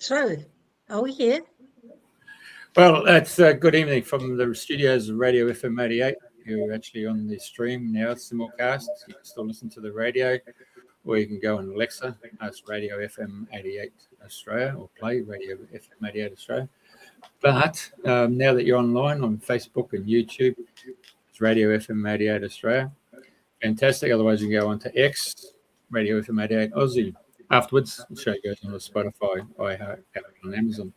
So, are we here? Well, it's good evening from the studios of Radio FM 88. You're actually on the stream now, simulcast. You can still listen to the radio, or you can go on Alexa, ask Radio FM 88 Australia, or play Radio FM 88 Australia. But now that you're online on Facebook and YouTube, it's Radio FM 88 Australia. Fantastic. Otherwise, you can go on to X, Radio FM 88 Aussie. Afterwards, the show goes on to Spotify, iHeart, Apple, and Amazon.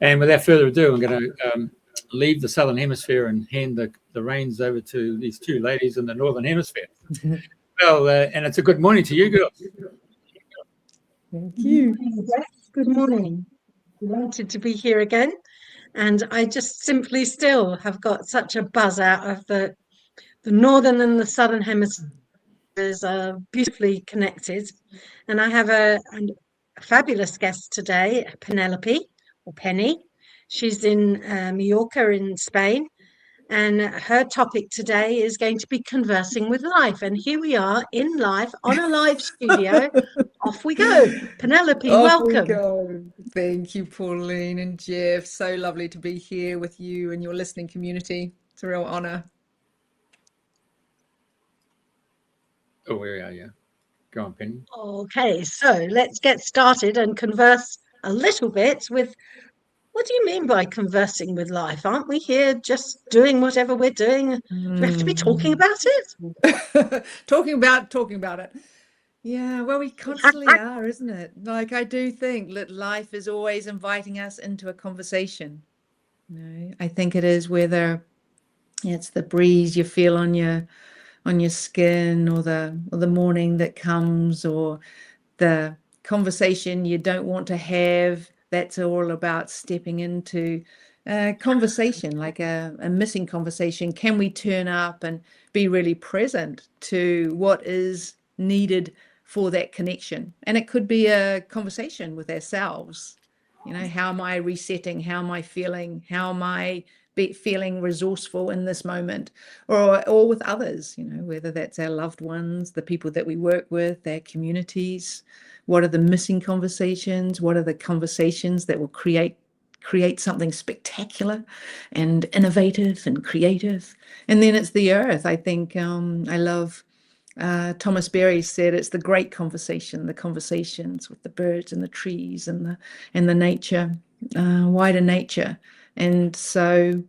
And without further ado, I'm going to leave the Southern Hemisphere and hand the reins over to these two ladies in the Northern Hemisphere. Well, and it's a good morning to you girls. Thank you. Good morning. Delighted to be here again. And I just simply still have got such a buzz out of the Northern and the Southern Hemispheres are beautifully connected. And I have a fabulous guest today, Penelope, or Penny. She's in Mallorca in Spain, and her topic today is going to be conversing with life. And here we are in live on a live studio. Off we go. Penelope, welcome. We go. Thank you, Pauline and Jeff. So lovely to be here with you and your listening community. It's a real honor. Oh, where are you? Go on, Penny. Okay, so let's get started and converse a little bit with, what do you mean by conversing with life? Aren't we here just doing whatever we're doing? Do we have to be talking about it? talking about it. Yeah, well, we constantly are, isn't it? Like, I do think that life is always inviting us into a conversation. You know, I think it is, whether it's the breeze you feel on your skin, or the morning that comes, or the conversation you don't want to have. That's all about stepping into a conversation, like a missing conversation. Can we turn up and be really present to what is needed for that connection? And it could be a conversation with ourselves. You know, how am I resetting? How am I feeling? How am I feeling resourceful in this moment? Or with others, you know, whether that's our loved ones, the people that we work with, their communities. What are the missing conversations? What are the conversations that will create something spectacular and innovative and creative? And then it's the earth. I think I love Thomas Berry said it's the great conversation, the conversations with the birds and the trees and the nature, wider nature. And so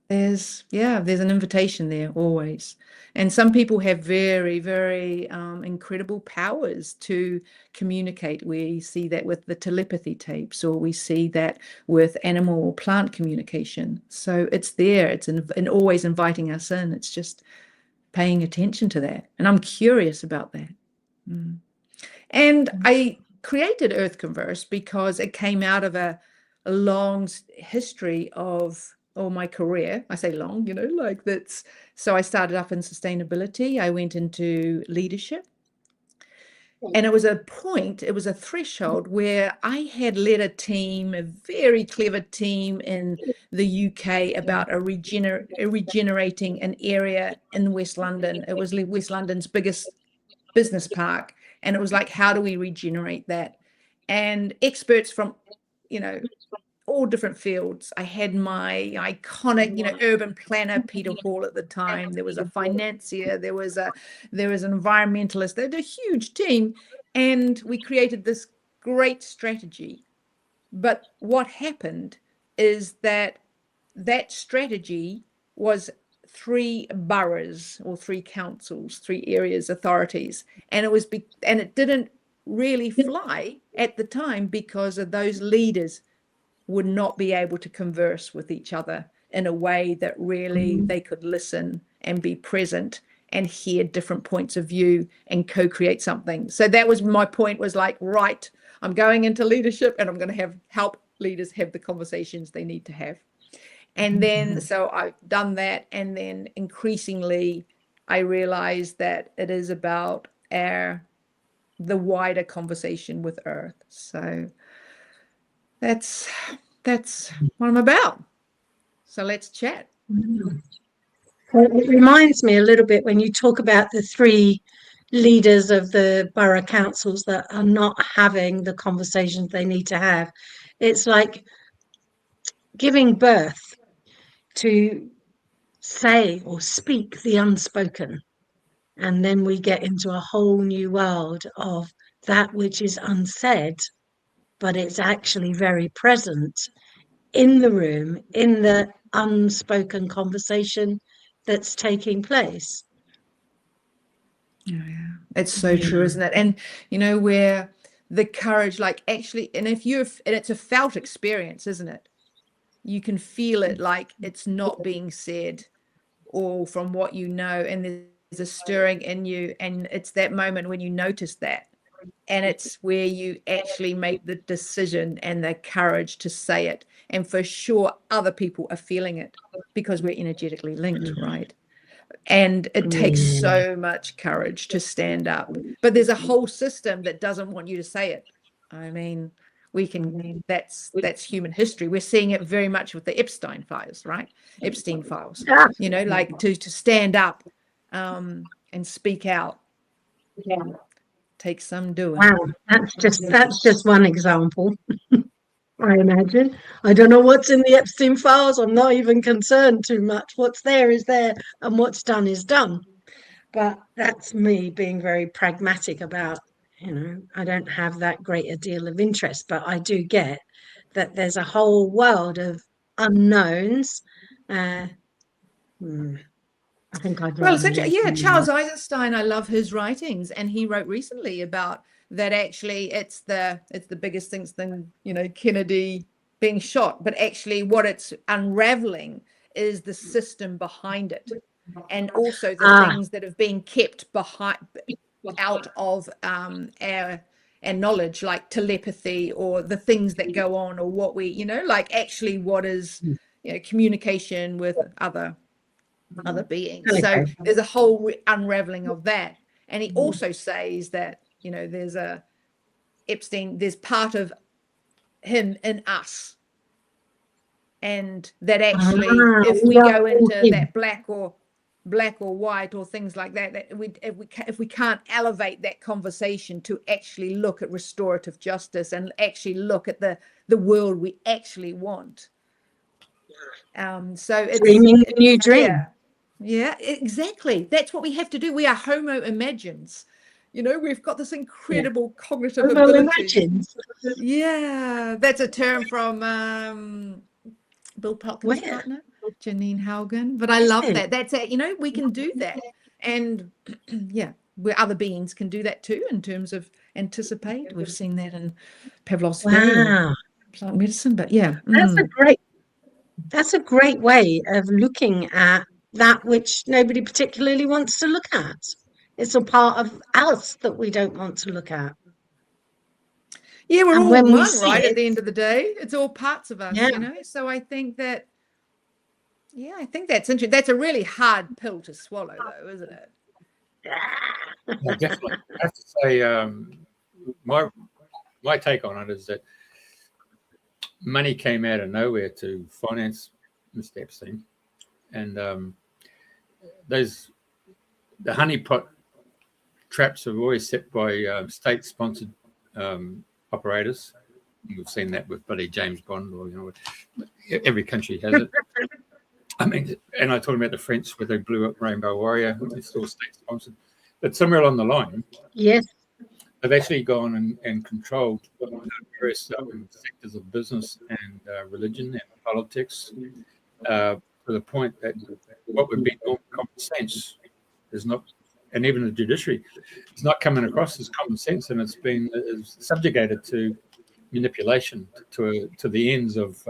there's an invitation there always. And some people have very, very incredible powers to communicate. We see that with the telepathy tapes, or we see that with animal or plant communication. So it's there. It's always inviting us in. It's just paying attention to that. And I'm curious about that. And I created Earth Converse because it came out of a long history of my career. I say long, you know, like that's. So I started up in sustainability. I went into leadership. And it was a threshold where I had led a very clever team in the UK about regenerating an area in West London. It was West London's biggest business park. And it was like, how do we regenerate that? And experts from, you know, all different fields. I had my iconic, you know, urban planner, Peter Hall, at the time. There was a financier, there was an environmentalist. They had a huge team, and we created this great strategy. But what happened is that strategy was 3 boroughs or 3 councils, 3 areas, authorities, and it didn't really fly at the time because of those leaders would not be able to converse with each other in a way that really they could listen and be present and hear different points of view and co-create something. So that was my point, was like, right, I'm going into leadership and I'm going to help leaders have the conversations they need to have. And then, so I've done that. And then increasingly, I realized that it is about the wider conversation with Earth. So that's what I'm about. So let's chat. Well, it reminds me a little bit when you talk about the 3 leaders of the borough councils that are not having the conversations they need to have. It's like giving birth to say or speak the unspoken. And then we get into a whole new world of that which is unsaid, but it's actually very present in the room, in the unspoken conversation that's taking place. Oh, yeah, it's so true, isn't it? And you know, where the courage, like actually, and it's a felt experience, isn't it? You can feel it, like it's not being said, or from what you know, and there's a stirring in you, and it's that moment when you notice that, and it's where you actually make the decision and the courage to say it, and for sure other people are feeling it because we're energetically linked, right? And it takes so much courage to stand up, but there's a whole system that doesn't want you to say it. I mean, that's human history. We're seeing it very much with the Epstein files, right? Epstein files, you know, like to stand up and speak out takes some doing. Wow, that's just one example. I imagine. I don't know what's in the Epstein files. I'm not even concerned too much. What's there is there, and what's done is done. But that's me being very pragmatic about, I don't have that great a deal of interest, but I do get that there's a whole world of unknowns. I think I'd Well, rather essentially, leave yeah, them Charles there. Eisenstein, I love his writings, and he wrote recently about that actually it's the biggest things than, you know, Kennedy being shot, but actually what it's unraveling is the system behind it, and also the things that have been kept out of our knowledge, like telepathy, or the things that go on, or what we, you know, like actually what is, you know, communication with other beings. So Okay. there's a whole unraveling of that. And he also says that, you know, there's part of him in us, and that actually if we go into that black or white or things like that, if we can't elevate that conversation to actually look at restorative justice and actually look at the world we actually want, so it's Dreaming the new dream. Yeah, exactly. That's what we have to do. We are Homo imagines. You know, we've got this incredible cognitive ability. Yeah, that's a term from Bill Pelkin's partner, Janine Haugen. But I love that. That's it. You know, we can do that. And yeah, where other beings can do that too, in terms of anticipate. We've seen that in Pavlov's or plant medicine. But yeah. That's a great way of looking at that which nobody particularly wants to look at. It's a part of us that we don't want to look at. Yeah, we're And all when one, right? At the end of the day, it's all parts of us, Yeah. you know? So I think that, yeah, I think that's interesting. That's a really hard pill to swallow, though, isn't it? Yeah, definitely. I have to say, my take on it is that money came out of nowhere to finance Mr. Epstein, and the honeypot traps are always set by state-sponsored operators. We've seen that with bloody James Bond, or, you know, every country has it. I mean, and I told him about the French where they blew up Rainbow Warrior. It's all state-sponsored. But somewhere along the line, Yes, they've actually gone and controlled various sectors of business and religion and politics to the point that what would be normal common sense is not, and even the judiciary, it's not coming across as common sense, and it's been subjugated to manipulation to the ends of,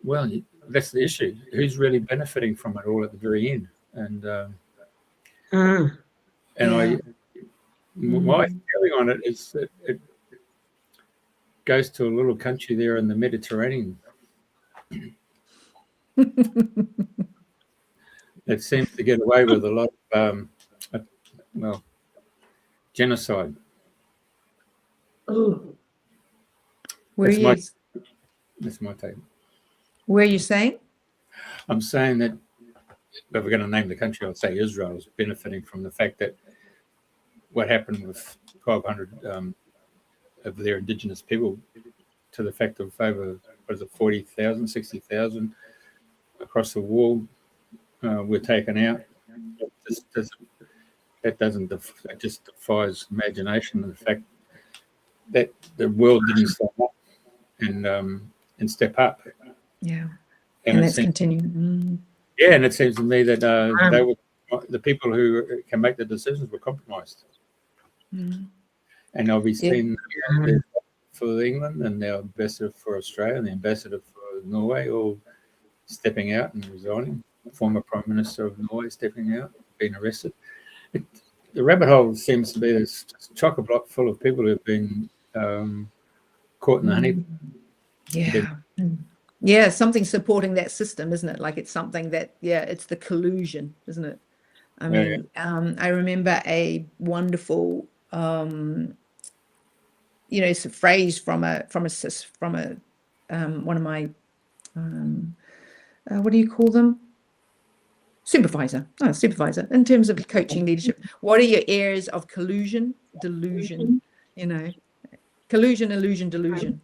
well, that's the issue. Who's really benefiting from it all at the very end? And my feeling on it is that it goes to a little country there in the Mediterranean that seems to get away with a lot of, genocide. That's my take. Where are you saying? I'm saying that if we're going to name the country, I'd say Israel is benefiting from the fact that what happened with 1,200 of their indigenous people, to the fact of over, 40,000, 60,000 across the world were taken out. That just defies imagination, and the fact that the world didn't step up and step up. Yeah, and that's continuing. Yeah, and it seems to me that they were the people who can make the decisions were compromised. And obviously, for England and the ambassador for Australia and the ambassador for Norway all stepping out and resigning. The former Prime Minister of Norway stepping out, being arrested. The rabbit hole seems to be this chock-a-block full of people who've been caught in the honey. Yeah, something supporting that system, isn't it? Like it's something that, it's the collusion, isn't it? I mean, I remember a wonderful, phrase from one of my, what do you call them? Supervisor in terms of coaching leadership. What are your areas of collusion, delusion, collusion, illusion, delusion,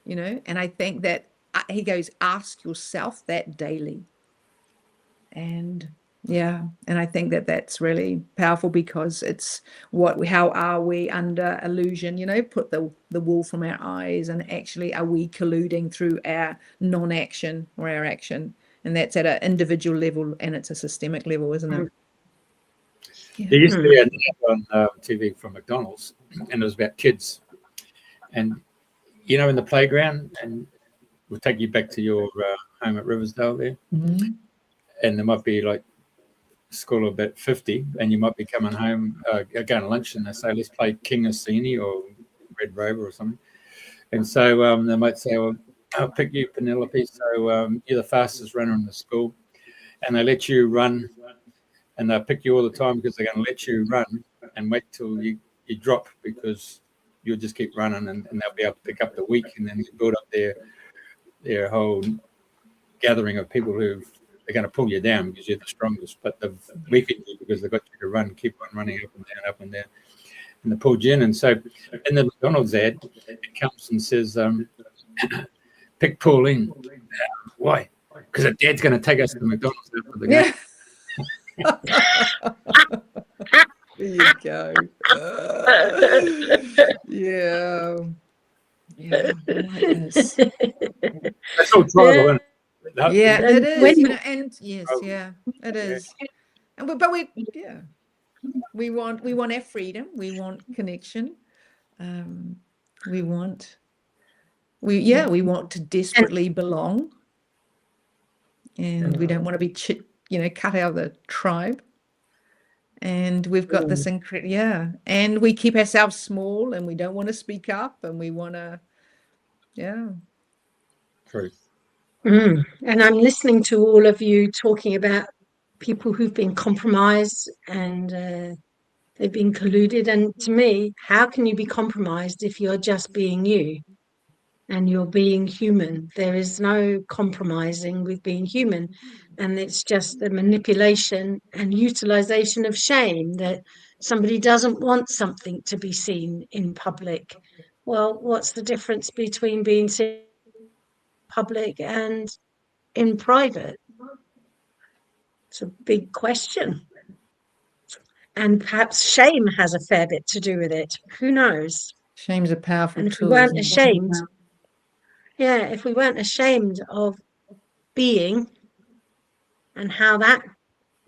and I think that he goes, ask yourself that daily. And I think that that's really powerful, because it's how are we under illusion, put the wool from our eyes, and actually are we colluding through our non-action or our action? And that's at an individual level, and it's a systemic level, isn't it? There used to be an ad on TV from McDonald's, and it was about kids. And, in the playground, and we'll take you back to your home at Riversdale there, and there might be like a school of about 50, and you might be coming home, going to lunch, and they say, let's play King Orsini or Red Rover or something. And so they might say, well, I'll pick you, Penelope. So you're the fastest runner in the school, and they let you run, and they'll pick you all the time because they're going to let you run and wait till you drop, because you'll just keep running, and they'll be able to pick up the weak, and then build up their whole gathering of people who they're going to pull you down because you're the strongest, but they've weakened you because they've got you to run, keep on running up and down, and they pulled you in. And so in the McDonald's ad, it comes and says, pick Pauline. Why? Because her dad's going to take us to McDonald's after the game. There you go. Yeah, like this. That's all tribal, isn't it? Yeah, it is. And yes, it is. But we want our freedom. We want connection. We want to desperately belong, and we don't want to be cut out of the tribe. And we've got this and we keep ourselves small, and we don't want to speak up, and we want to True. And I'm listening to all of you talking about people who've been compromised, and they've been colluded. And to me, how can you be compromised if you're just being you and you're being human? There is no compromising with being human. And it's just the manipulation and utilization of shame, that somebody doesn't want something to be seen in public. Well, what's the difference between being seen in public and in private? It's a big question. And perhaps shame has a fair bit to do with it. Who knows? Shame's a powerful and if tool. we weren't ashamed, if we weren't ashamed of being, and how that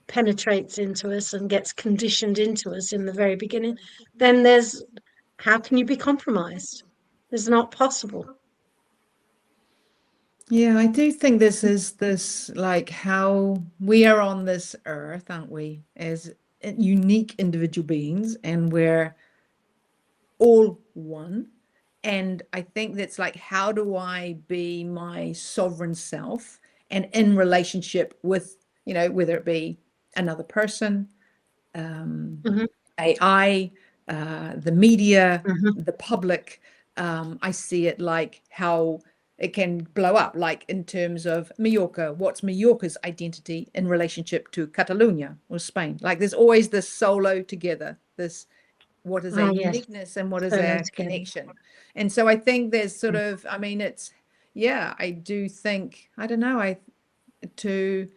penetrates into us and gets conditioned into us in the very beginning, then how can you be compromised? It's not possible. Yeah, I do think this is like how we are on this earth, aren't we, as unique individual beings, and we're all one. And I think that's like, how do I be my sovereign self, and in relationship with, whether it be another person, AI, the media, the public. I see it like how it can blow up, like in terms of Mallorca. What's Mallorca's identity in relationship to Catalonia or Spain? Like there's always this solo together, this what is our yes. uniqueness and what is So our together. connection. And so I think there's sort of, I mean, it's, yeah, I do think, I don't know, to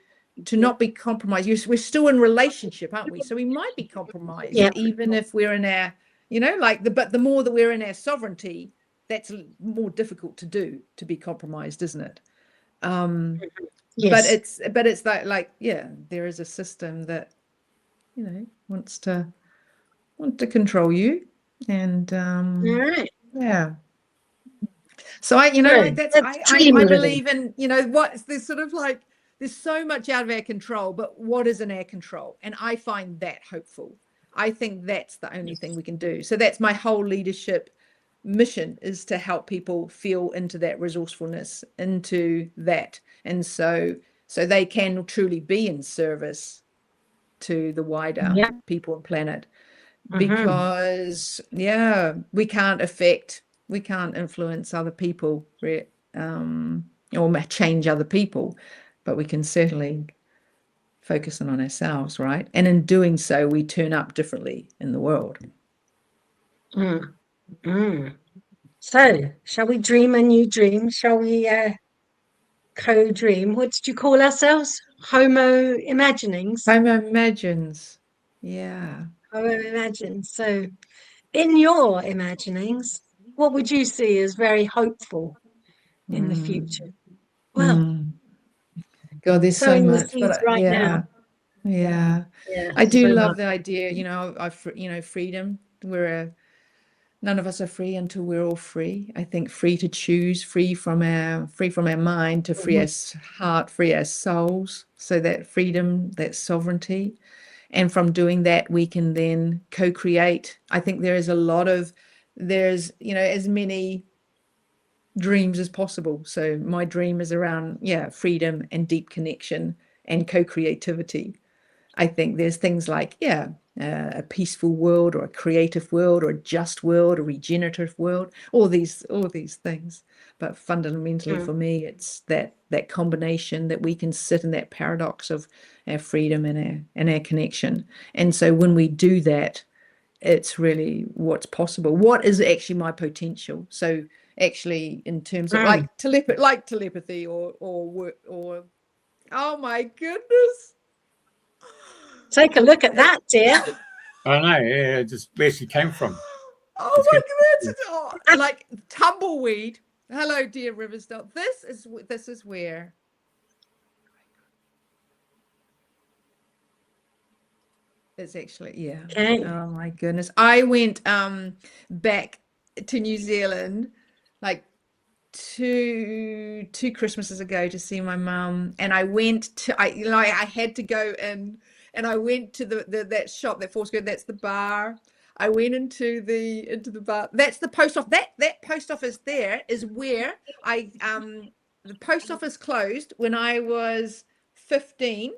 not be compromised. We're still in relationship, aren't we? So we might be compromised, Yeah. even if we're in our, you know, like but the more that we're in our sovereignty, that's more difficult to do, to be compromised, isn't it? Yes. But it's like, yeah, there is a system that, you know, wants to control you. And All right. yeah. So I, you know, So, like let's I dream a little. believe in, you know, what's this sort of like, there's so much out of our control, but what is in our control? And I find that hopeful. I think that's the only thing we can do. So that's my whole leadership mission, is to help people feel into that resourcefulness, into that. And so they can truly be in service to the wider people and planet. Because yeah, we can't influence other people, or change other people, but we can certainly focus on ourselves, right? And in doing so, we turn up differently in the world. So, shall we dream a new dream? Shall we co-dream? What did you call ourselves? Homo imaginings? Homo imagines. Yeah. Homo imagines. So, in your imaginings, what would you see as very hopeful in the future? Well, God, there's so sowing the much, seeds but right now. yeah. Yeah, I do so love much. the idea, you know, freedom. None of us are free until we're all free. I think free to choose, free from our mind, to free our heart, free our souls. So that freedom, that sovereignty. And from doing that, we can then co-create. I think there's, you know, as many dreams as possible. So my dream is around, freedom and deep connection and co-creativity. I think there's things like, a peaceful world, or a creative world, or a just world, a regenerative world, all these things. But fundamentally for me, it's that combination, that we can sit in that paradox of our freedom and our connection. And so when we do that, it's really what's possible. What is actually my potential? So actually, in terms of like telepathy, or oh my goodness. Take a look at that, dear. I know, yeah, just where she came from. Oh my goodness! Like tumbleweed. Hello, dear Riversdale. This is where. It's actually, Okay. Oh my goodness. I went back to New Zealand like two Christmases ago to see my mum, and I went to I had to go in, and I went to that shop, that Foursquare, that's the bar. I went into the bar. That's the post office. That post office there is where the post office closed when I was 15.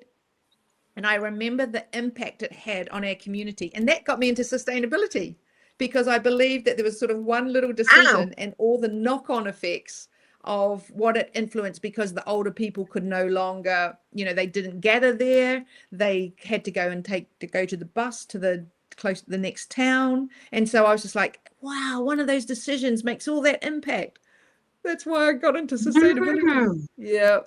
And I remember the impact it had on our community. And that got me into sustainability, because I believed that there was sort of one little decision and all the knock-on effects of what it influenced, because the older people could no longer, you know, they didn't gather there. They had to go to the bus to the next town. And so I was just like, wow, one of those decisions makes all that impact. That's why I got into sustainability. Yeah.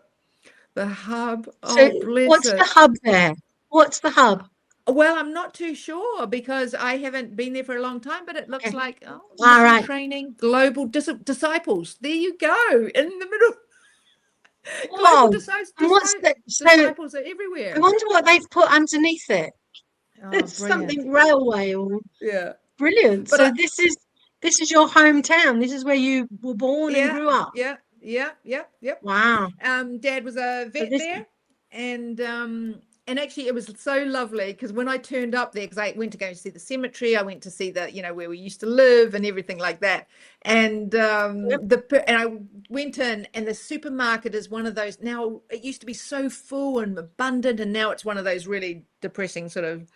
The hub. So, Bless what's it. the hub there? What's the hub? Well, I'm not too sure, because I haven't been there for a long time, but it looks like All mission right. training, global disciples. There you go, in the middle. Oh, Global and what's the, disciples are everywhere. I wonder what they've put underneath it. It's Brilliant. something railway or brilliant. But So this is your hometown. This is where you were born and grew up. Yep. Wow. Dad was a vet there, and actually it was so lovely, because when I turned up there, because I went to go and see the cemetery, I went to see where we used to live and everything like that, and and I went in, and the supermarket is one of those, now it used to be so full and abundant, and now it's one of those really depressing sort of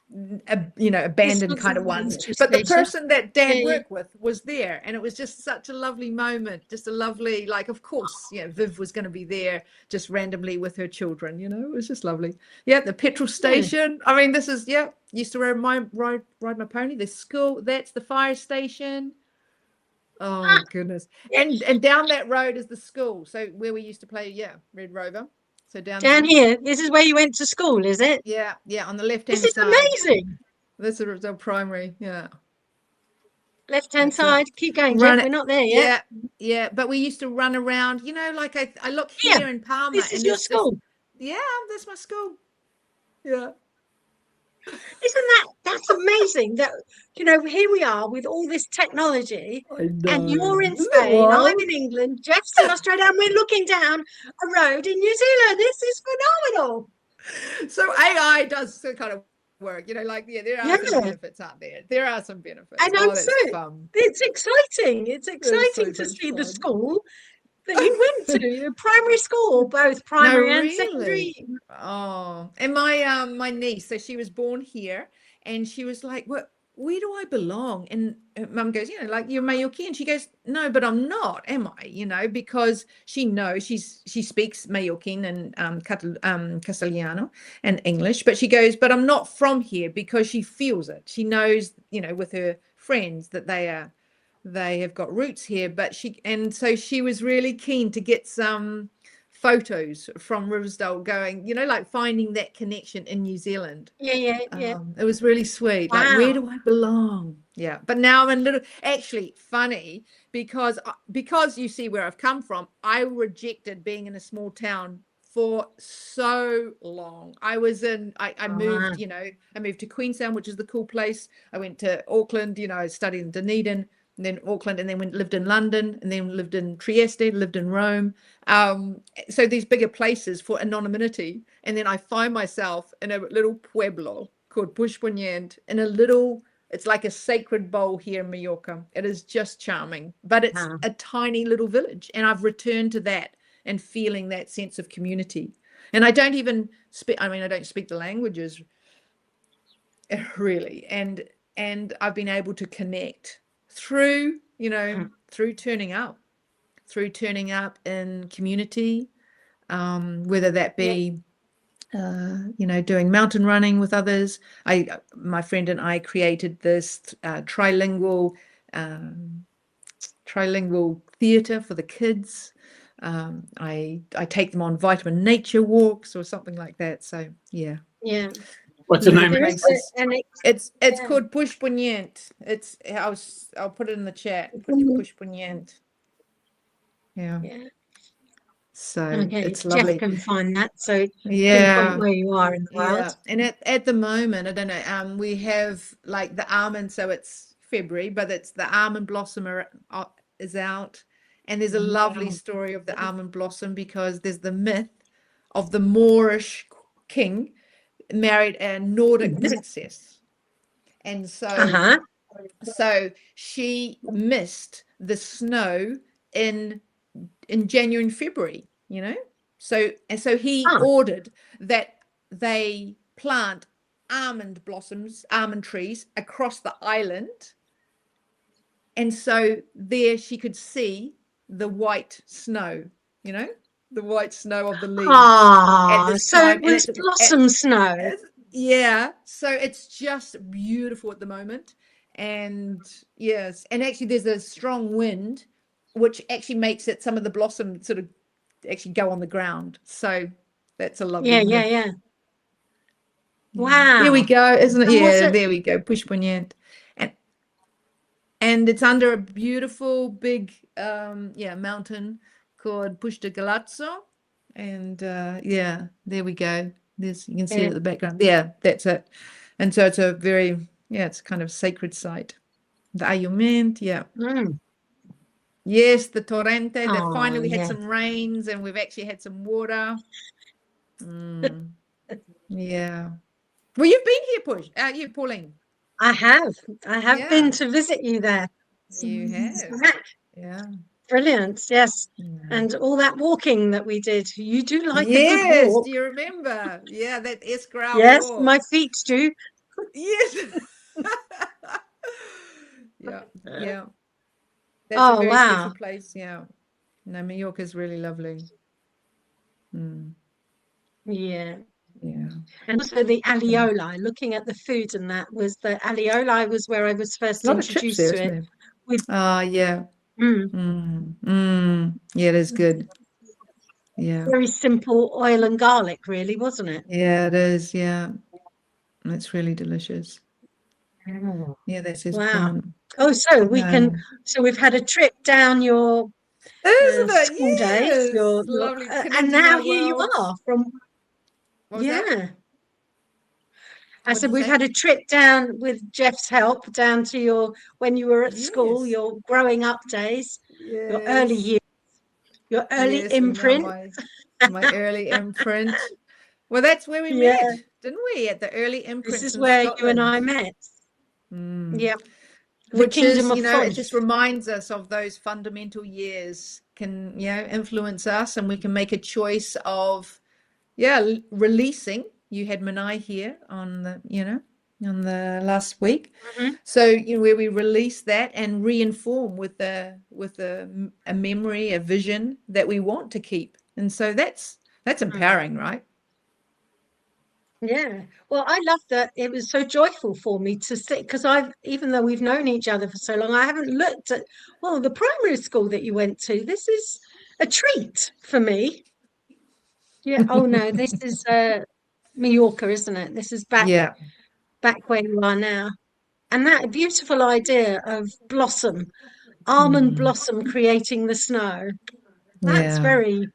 abandoned was kind a of ones. military But the station. person that Dad Yeah, yeah. worked with was there, and it was just such a lovely moment, just a lovely, like, of course, Viv was going to be there just randomly with her children, it was just lovely. Yeah, the petrol station. I mean, this is, used to ride my pony. The school, that's the fire station. Oh goodness. And down that road is the school. So where we used to play, Red Rover. So down Down there. here, this is where you went to school, is it? Yeah, on the left-hand This is side. amazing. This is our primary, Left-hand That's it. side. Keep going, Run Jeff. it. We're not there yet. Yeah. But we used to run around, like I look Here, here in Palma, This is and your there's just, school. that's my school. Yeah. Isn't that's amazing? That here we are with all this technology, I know. and you're in Isn't it Spain, I'm wild? in England, Jeff's in Australia, and we're looking down a road in New Zealand. This is phenomenal. So AI does some kind of work, there are some benefits out there. There are some benefits. And I'm that's so fun. it's exciting. It's exciting to see the school that you went to, primary school, both primary and secondary. Oh, and my niece, so she was born here, and she was like, "What? Where do I belong?" And Mum goes, "Like you're Mallorquin." And she goes, "No, but I'm not, am I? Because she knows she speaks Mallorquin and Castellano and English, but she goes, but I'm not from here, because she feels it. She knows, with her friends that they have got roots here, so she was really keen to get some photos from Riversdale going, like finding that connection in New Zealand. Yeah. It was really sweet. Wow. Like, where do I belong? Yeah. But now I'm actually funny because you see where I've come from. I rejected being in a small town for so long. I moved, I moved to Queenstown, which is the cool place. I went to Auckland, I studied in Dunedin, and then Auckland, and then lived in London, and then lived in Trieste, lived in Rome. So these bigger places for anonymity. And then I find myself in a little pueblo called Pushpunyant, it's like a sacred bowl here in Mallorca. It is just charming, but it's a tiny little village. And I've returned to that and feeling that sense of community. And I don't even speak, I don't speak the languages really. And I've been able to connect through, through turning up in community, whether that be, doing mountain running with others. My friend and I created this trilingual theatre for the kids. I take them on vitamin nature walks or something like that. So yeah. What's the name? It's called Pushpunyant. I'll put it in the chat. Pushpunyant. Yeah. So it's lovely. Jeff can find that. So yeah, where you are in the world. And at the moment, I don't know. We have like the almond. So it's February, but it's the almond blossom is out, and there's a lovely story of the almond blossom, because there's the myth of the Moorish king married a Nordic princess, and so she missed the snow in January and February, so he ordered that they plant almond trees across the island, and so there she could see the white snow, the white snow of the leaves. So it was blossom snow. Yeah, so it's just beautiful at the moment. And yes, and actually there's a strong wind which actually makes it, some of the blossom sort of actually go on the ground. So that's a lovely yeah. Wow. There we go, isn't it? There we go. Pushpunyant. And it's under a beautiful big mountain called Pushta Galazzo. And there we go. You can see it at the background. Yeah, that's it. And so it's a very, it's kind of sacred site. The Ayument, Yes, the Torrente. That finally we had some rains, and we've actually had some water. Yeah. Well, you've been here, Pauline. I have been to visit you there. You have. Yeah. Brilliant. Yes. And all that walking that we did. You do like a good walk. Do you remember? Yeah, that Esquerra Yes, walk. my feet do. Yes. Yeah. That's Oh, a very wow. special place. Yeah. No, Mallorca is really lovely. Yeah. Yeah. And also the alioli, looking at the food, and that was the alioli was where I was first A lot of chips introduced there, to isn't it. there? With Yeah. mm, Yeah, it is good. Yeah. very simple oil and garlic, really, wasn't it? Yeah, it is. Yeah. It's really delicious. Yeah, that's his Wow. plant. Oh, so we've had a trip down your Isn't it? school days, Yes. your Lovely. and Connecting now our here you worlds. are from, What was that? yeah. I What did said you we've say? had a trip down with Jeff's help down to your when you were at school, Yes. your growing up days, your early Yes. years, your early Yes. And now imprint. my early imprint. Well, that's where we Yeah, met, didn't we? At the early this imprints is in where you and Scotland. I met. Yeah, the Which Kingdom is, of it just Folly. reminds us of those fundamental years can, influence us, and we can make a choice of, releasing. You had Manai here on on the last week. Mhm. So, where we release that and reinform with a memory, a vision that we want to keep. And so that's empowering, right? Yeah. Well, I love that it was so joyful for me to sit because even though we've known each other for so long, I haven't looked at, well, the primary school that you went to. This is a treat for me. Yeah. Oh no, this is Mallorca, isn't it? This is Yeah. back where you are now. And that beautiful idea of blossom, almond Mm. blossom creating the snow. That's Yeah. very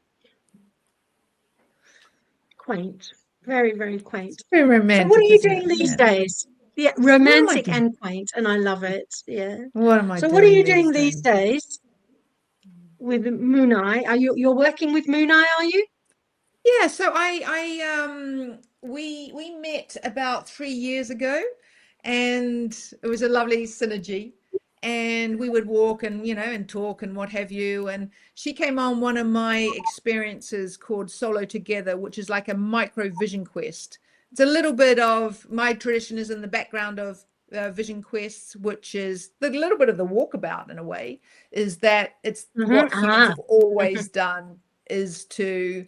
quaint. Very, very quaint. Very So what are romantic, you isn't it? doing these Yeah. days? Yeah, What am I romantic doing? and quaint, and I love it. Yeah. What am I So what are doing you these doing these days? days with Moonai? You're working with Moonai, are you? Yeah, so we met about 3 years ago, and it was a lovely synergy. And we would walk and and talk and what have you. And she came on one of my experiences called Solo Together, which is like a micro vision quest. It's a little bit of my tradition is in the background of vision quests, which is the little bit of the walkabout in a way, is that it's Mm-hmm. what humans Ah. have always done is to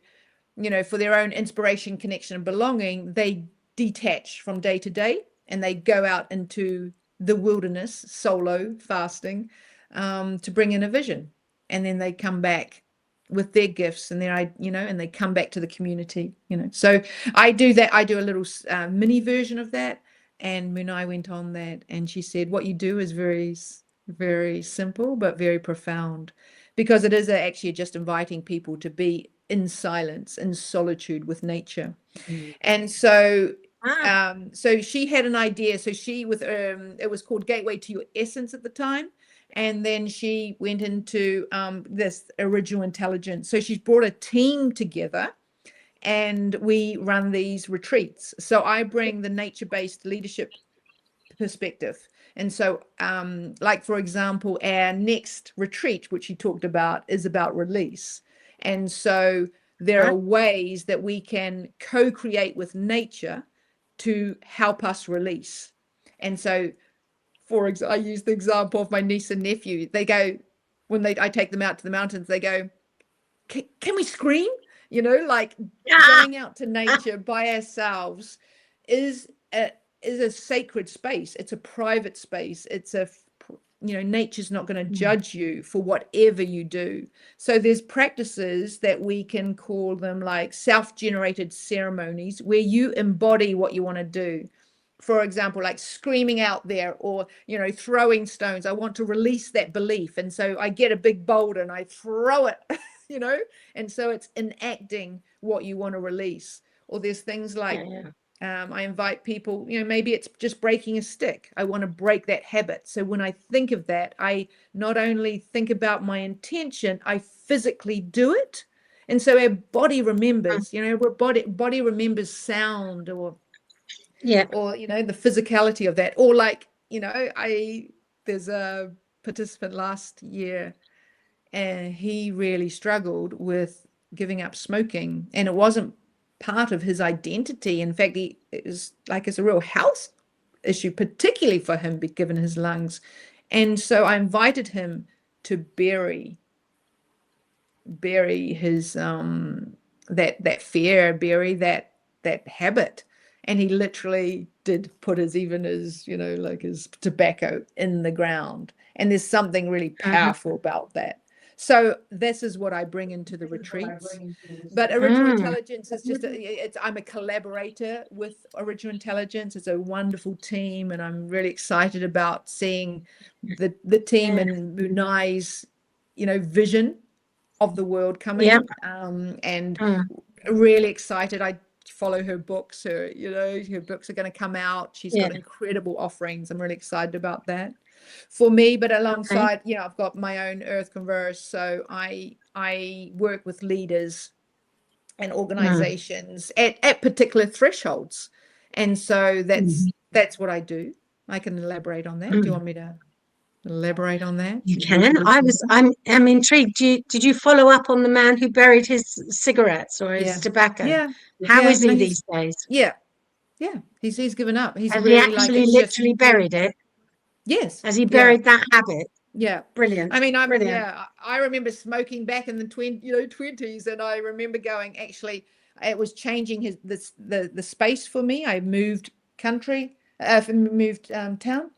for their own inspiration, connection, and belonging, they detach from day to day and they go out into the wilderness, solo, fasting, to bring in a vision. And then they come back with their gifts and and they come back to the community. So I do that. I do a little mini version of that. And Munai went on that and she said, what you do is very, very simple, but very profound, because it is actually just inviting people to be in silence, in solitude with nature. And so Ah. so she had an idea. So she with it was called Gateway to Your Essence at the time. And then she went into this original intelligence. So she's brought a team together and we run these retreats. So I bring the nature-based leadership perspective. And so, like, for example, our next retreat, which you talked about, is about release. And so there Ah. are ways that we can co-create with nature to help us release. And so, I use the example of my niece and nephew. They go, I take them out to the mountains, they go, can we scream? Like Ah. going out to nature by ourselves is a sacred space. It's a private space. Nature's not going to judge you for whatever you do. So there's practices that we can call them like self-generated ceremonies where you embody what you want to do. For example, like screaming out there or, throwing stones. I want to release that belief. And so I get a big boulder and I throw it, and so it's enacting what you want to release. Or there's things like, I invite people, maybe it's just breaking a stick. I want to break that habit. So when I think of that, I not only think about my intention, I physically do it. And so our body remembers, body remembers sound or Yeah. the physicality of that. Or like, there's a participant last year and he really struggled with giving up smoking, and it wasn't part of his identity. In fact, it was like it's a real health issue, particularly for him, given his lungs. And so I invited him to bury his that fear, bury that habit. And he literally did put his like his tobacco in the ground. And there's something really powerful about that. So this is what I bring into the retreats. But Original Intelligence is just I'm a collaborator with Original Intelligence. It's a wonderful team, and I'm really excited about seeing the team and Munai's vision of the world coming. And really excited. I follow her books. Her books are going to come out. She's got incredible offerings. I'm really excited about that for me. But alongside, I've got my own Earth Converse. So I work with leaders and organizations at particular thresholds. And so that's what I do. I can elaborate on that. Do you want me to elaborate on that? You can. I'm intrigued. Did you follow up on the man who buried his cigarettes or his tobacco? Yeah. How is he these days? Yeah. He's given up. He's Has really he actually literally buried it? Yes. Has he buried that habit? Yeah. Brilliant. I mean, Brilliant. I remember smoking back in the 20s, and I remember going, actually, it was changing the space for me. I moved country, moved town,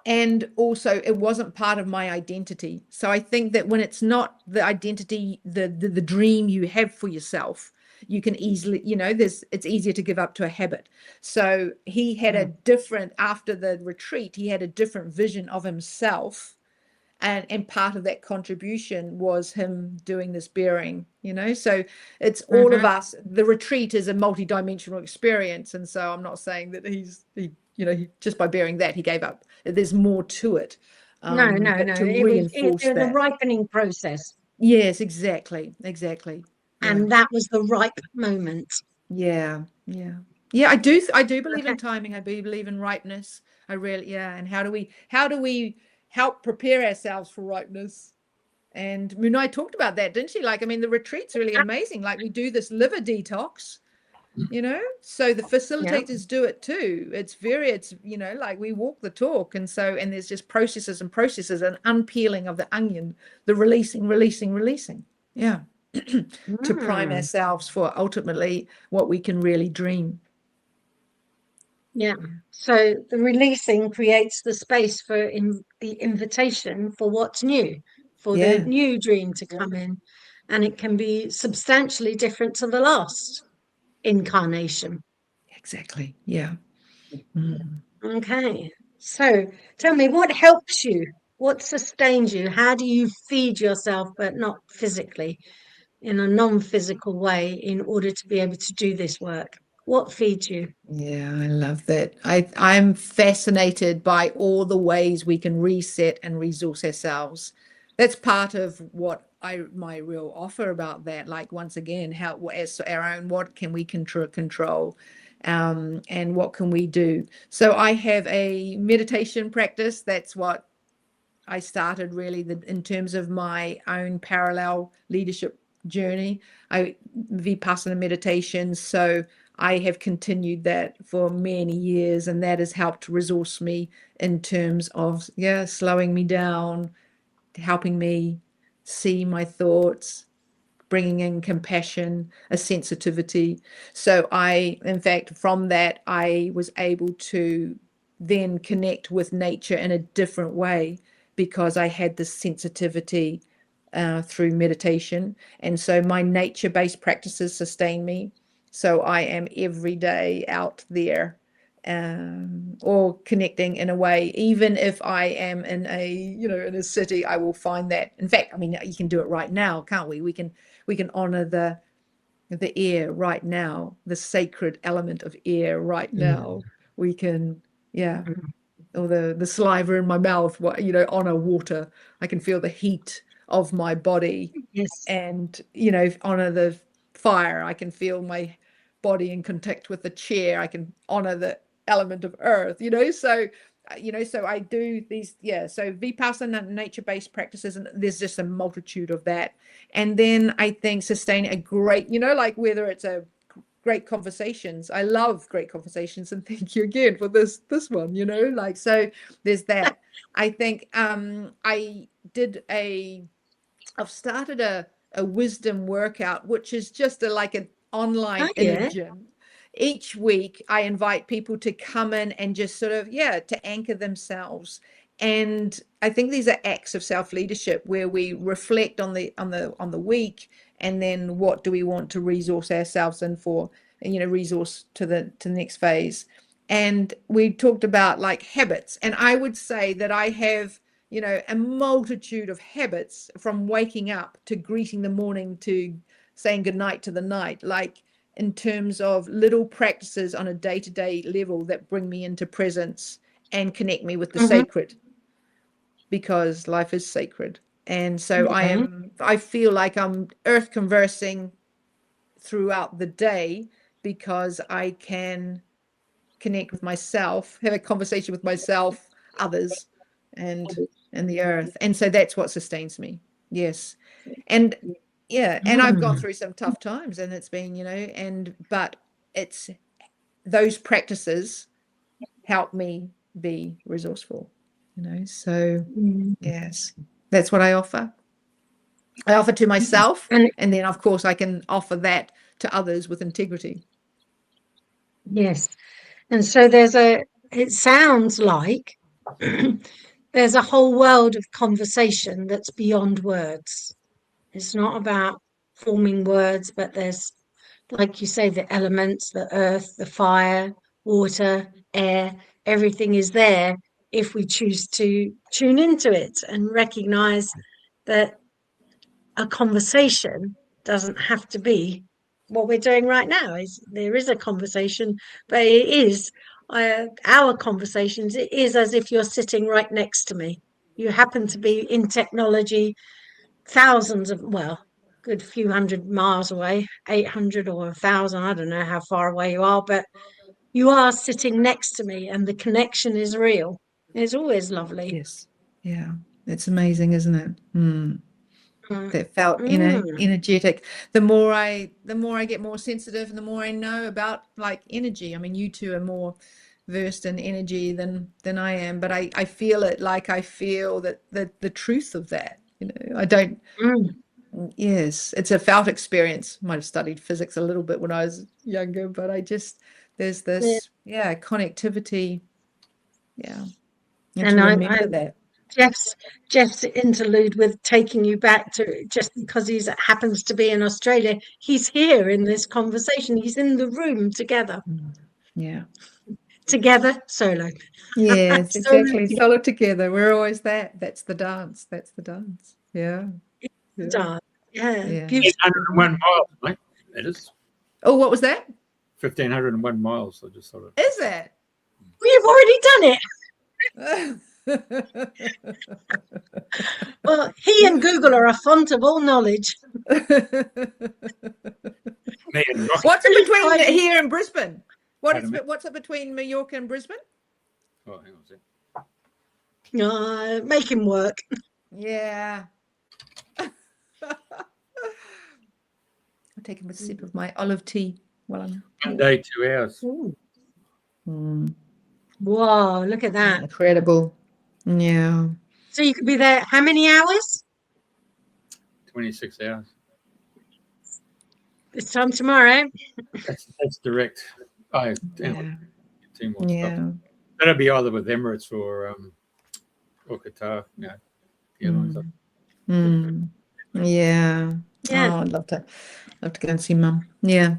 and also it wasn't part of my identity. So I think that when it's not the identity, the dream you have for yourself, you can easily, it's easier to give up to a habit. So he had a different, after the retreat, he had a different vision of himself. And part of that contribution was him doing this bearing, so it's all of us. The retreat is a multidimensional experience. And so I'm not saying that he just by bearing that, he gave up. There's more to it. No. To It reinforce was that. a ripening process. Yes, exactly. And that was the ripe moment. Yeah. I do believe in timing. I believe in ripeness. I really, and how do we help prepare ourselves for ripeness? And Munai talked about that, didn't she? The retreat's really amazing. Like, we do this liver detox, so the facilitators do it too. It's like we walk the talk. And there's just processes and unpeeling of the onion, the releasing. Yeah. To prime ourselves for ultimately what we can really dream. Yeah. So the releasing creates the space for the invitation for what's new, for the new dream to come in. And it can be substantially different to the last incarnation. Exactly. Yeah. Okay. So tell me, what helps you? What sustains you? How do you feed yourself, but not physically, in a non-physical way, in order to be able to do this work? What feeds you? Yeah, I love that. I'm fascinated by all the ways we can reset and resource ourselves. That's part of what my real offer about that. Like, once again, how as our own, what can we control, and what can we do? So I have a meditation practice. That's what I started really in terms of my own parallel leadership journey. Vipassana meditation. So I have continued that for many years, and that has helped resource me in terms of slowing me down, helping me see my thoughts, bringing in compassion, a sensitivity. So in fact, from that, I was able to then connect with nature in a different way, because I had this sensitivity through meditation. And so my nature-based practices sustain me. So I am every day out there, or connecting in a way. Even if I am in a city, I will find that. In fact, you can do it right now, can't we? We can honor the air right now, the sacred element of air right now. We can, or the saliva in my mouth, honor water. I can feel the heat of my body. Yes. And honor the fire. I can feel my body in contact with the chair. I can honor the element of earth, so I do these, so Vipassana, nature-based practices, and there's just a multitude of that. And then I think sustain a great, like whether it's a great conversations. I love great conversations, and thank you again for this one, you know, like, so there's that. I think I've started a wisdom workout, which is just like an online inner gym. Each week I invite people to come in and just sort of, to anchor themselves. And I think these are acts of self-leadership where we reflect on the week, and then what do we want to resource ourselves in for, you know, resource to the next phase. And we talked about like habits, and I would say that I have, you know, a multitude of habits, from waking up to greeting the morning to saying goodnight to the night, like in terms of little practices on a day-to-day level that bring me into presence and connect me with the sacred, because life is sacred. And so I feel like I'm earth conversing throughout the day, because I can connect with myself, have a conversation with myself, others, and the earth. And so that's what sustains me. Yes. And and I've gone through some tough times, and it's been, you know, but it's those practices help me be resourceful, you know. So yes, that's what I offer. I offer to myself, and then of course I can offer that to others with integrity. Yes. And so it sounds like there's a whole world of conversation that's beyond words. It's not about forming words, but there's, like you say, the elements, the earth, the fire, water, air, everything is there if we choose to tune into it and recognize that a conversation doesn't have to be what we're doing right now. There is a conversation, but it is our conversations. It is as if you're sitting right next to me. You happen to be in technology thousands of, well, good few hundred miles away, 800 or 1,000, I don't know how far away you are, but you are sitting next to me, and the connection is real. It's always lovely. Yes. Yeah. It's amazing, isn't it? That felt, you know, energetic. The more I get more sensitive, and the more I know about like energy. I mean, you two are more versed in energy than I am, but I feel it, like I feel that the truth of that, you know. I don't yes, it's a felt experience. Might have studied physics a little bit when I was younger, but there's this connectivity. And to remember that. Jeff's interlude with taking you back to, just because he happens to be in Australia, he's here in this conversation. He's in the room together. Together, solo. Yes, exactly. Solo together. We're always that. That's the dance. That's the dance. Yeah. Dance. Yeah. 1,501 miles, mate. That is. Oh, what was that? 1,501 miles. I just thought. Is it? We've already done it. Well, he and Google are a font of all knowledge. What's it between here and Brisbane? What's it between Mallorca and Brisbane? Oh, hang on a second. Make him work. Yeah. I'll take a sip of my olive tea while I'm 1 day, 2 hours. Wow, look at that. Incredible. Yeah. So you could be there how many hours? 26 hours. This time tomorrow. That's direct. Oh, yeah. That'll be either with Emirates or Qatar. Airlines. Yeah. Oh, I'd love to go and see Mum. Yeah.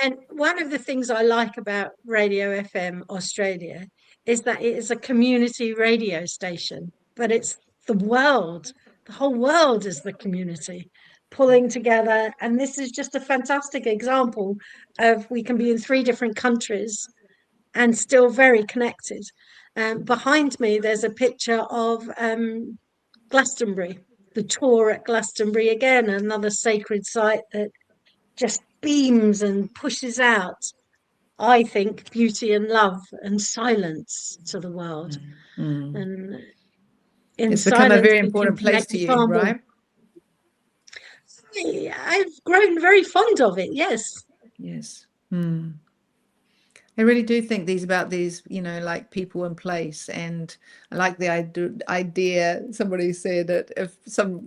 And one of the things I like about Radio FM Australia is that it is a community radio station, but it's the world. The whole world is the community pulling together. And this is just a fantastic example of we can be in 3 different countries and still very connected. Behind me, there's a picture of Glastonbury, the tour at Glastonbury, again, another sacred site that just beams and pushes out, I think, beauty and love and silence to the world. And it's become a very important place to you, right? I've grown very fond of it, yes. Yes. I really do think about these, like people in place. And I like the idea, somebody said that if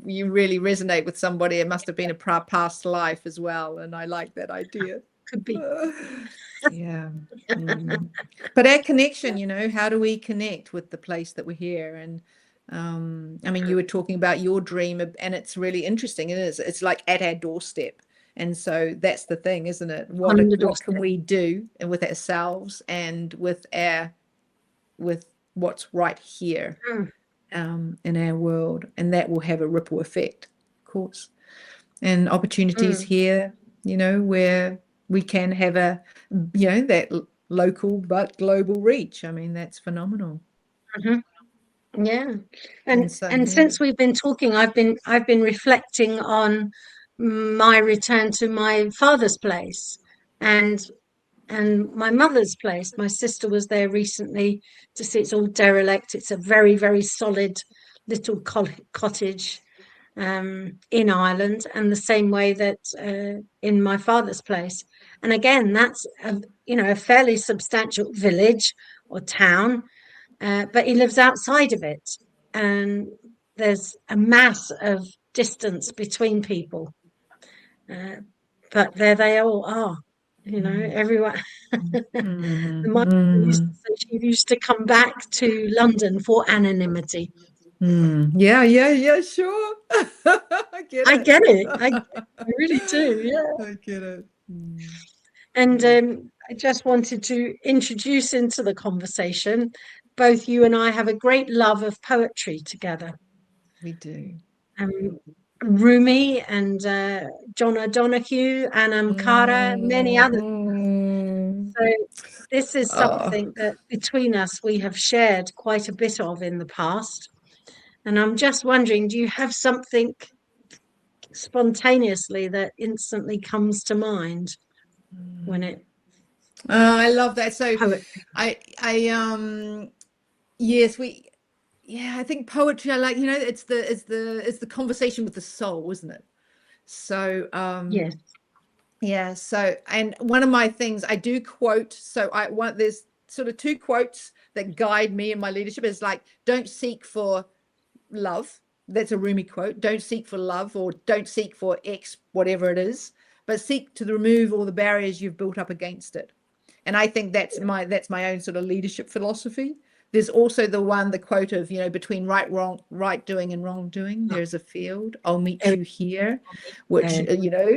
you really resonate with somebody, it must have been a past life as well. And I like that idea. Could be. Yeah. But our connection, how do we connect with the place that we're here? And I mean, you were talking about your dream, and it's really interesting. It is. It's like at our doorstep. And so that's the thing, isn't it? What can we do with ourselves and with what's right here in our world? And that will have a ripple effect, of course. And opportunities here, where we can have that local but global reach. I mean, that's phenomenal. Yeah. And since we've been talking, I've been reflecting on my return to my father's place and my mother's place. My sister was there recently to see. It's all derelict. It's a very, very solid little cottage in Ireland, and the same way that in my father's place. And again, that's a fairly substantial village or town, but he lives outside of it, and there's a mass of distance between people. But there they all are, everyone. The mother used to say she used to come back to London for anonymity. Yeah, sure. I get it. I really do. Yeah, I get it. And I just wanted to introduce into the conversation, both you and I have a great love of poetry together. We do. Rumi and John O'Donoghue, Anam Cara, many others. So this is something that between us we have shared quite a bit of in the past. And I'm just wondering, do you have something spontaneously that instantly comes to mind when it? I love that. So poetry. Yes, I think poetry, I like, it's the conversation with the soul, isn't it? So Yes. Yeah. So, and one of my things I do quote, there's sort of two quotes that guide me in my leadership. Is like, don't seek for love. That's a Rumi quote. Don't seek for love, or don't seek for X, whatever it is, but seek to remove all the barriers you've built up against it. And I think that's my own sort of leadership philosophy. There's also the quote of, between right doing and wrongdoing, there's a field. I'll meet you here, which,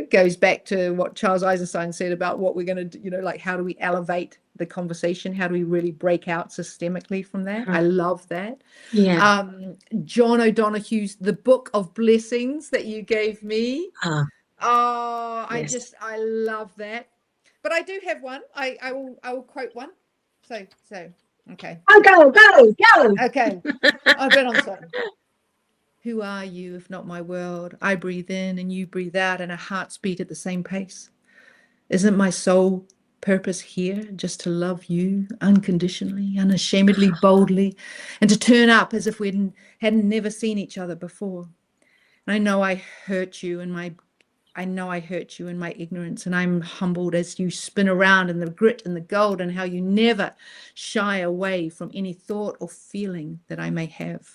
goes back to what Charles Eisenstein said about what we're going to do, like, how do we elevate the conversation? How do we really break out systemically from that? I love that. Yeah. John O'Donoghue's The Book of Blessings that you gave me. Yes. I love that. But I do have one. I will quote one. So okay. Oh, go. Okay. I've been on something. Who are you if not my world? I breathe in and you breathe out, and our hearts beat at the same pace. Isn't my soul purpose here just to love you unconditionally, unashamedly, boldly, and to turn up as if we hadn't never seen each other before? And I know I hurt you in my ignorance, and I'm humbled as you spin around in the grit and the gold, and how you never shy away from any thought or feeling that I may have.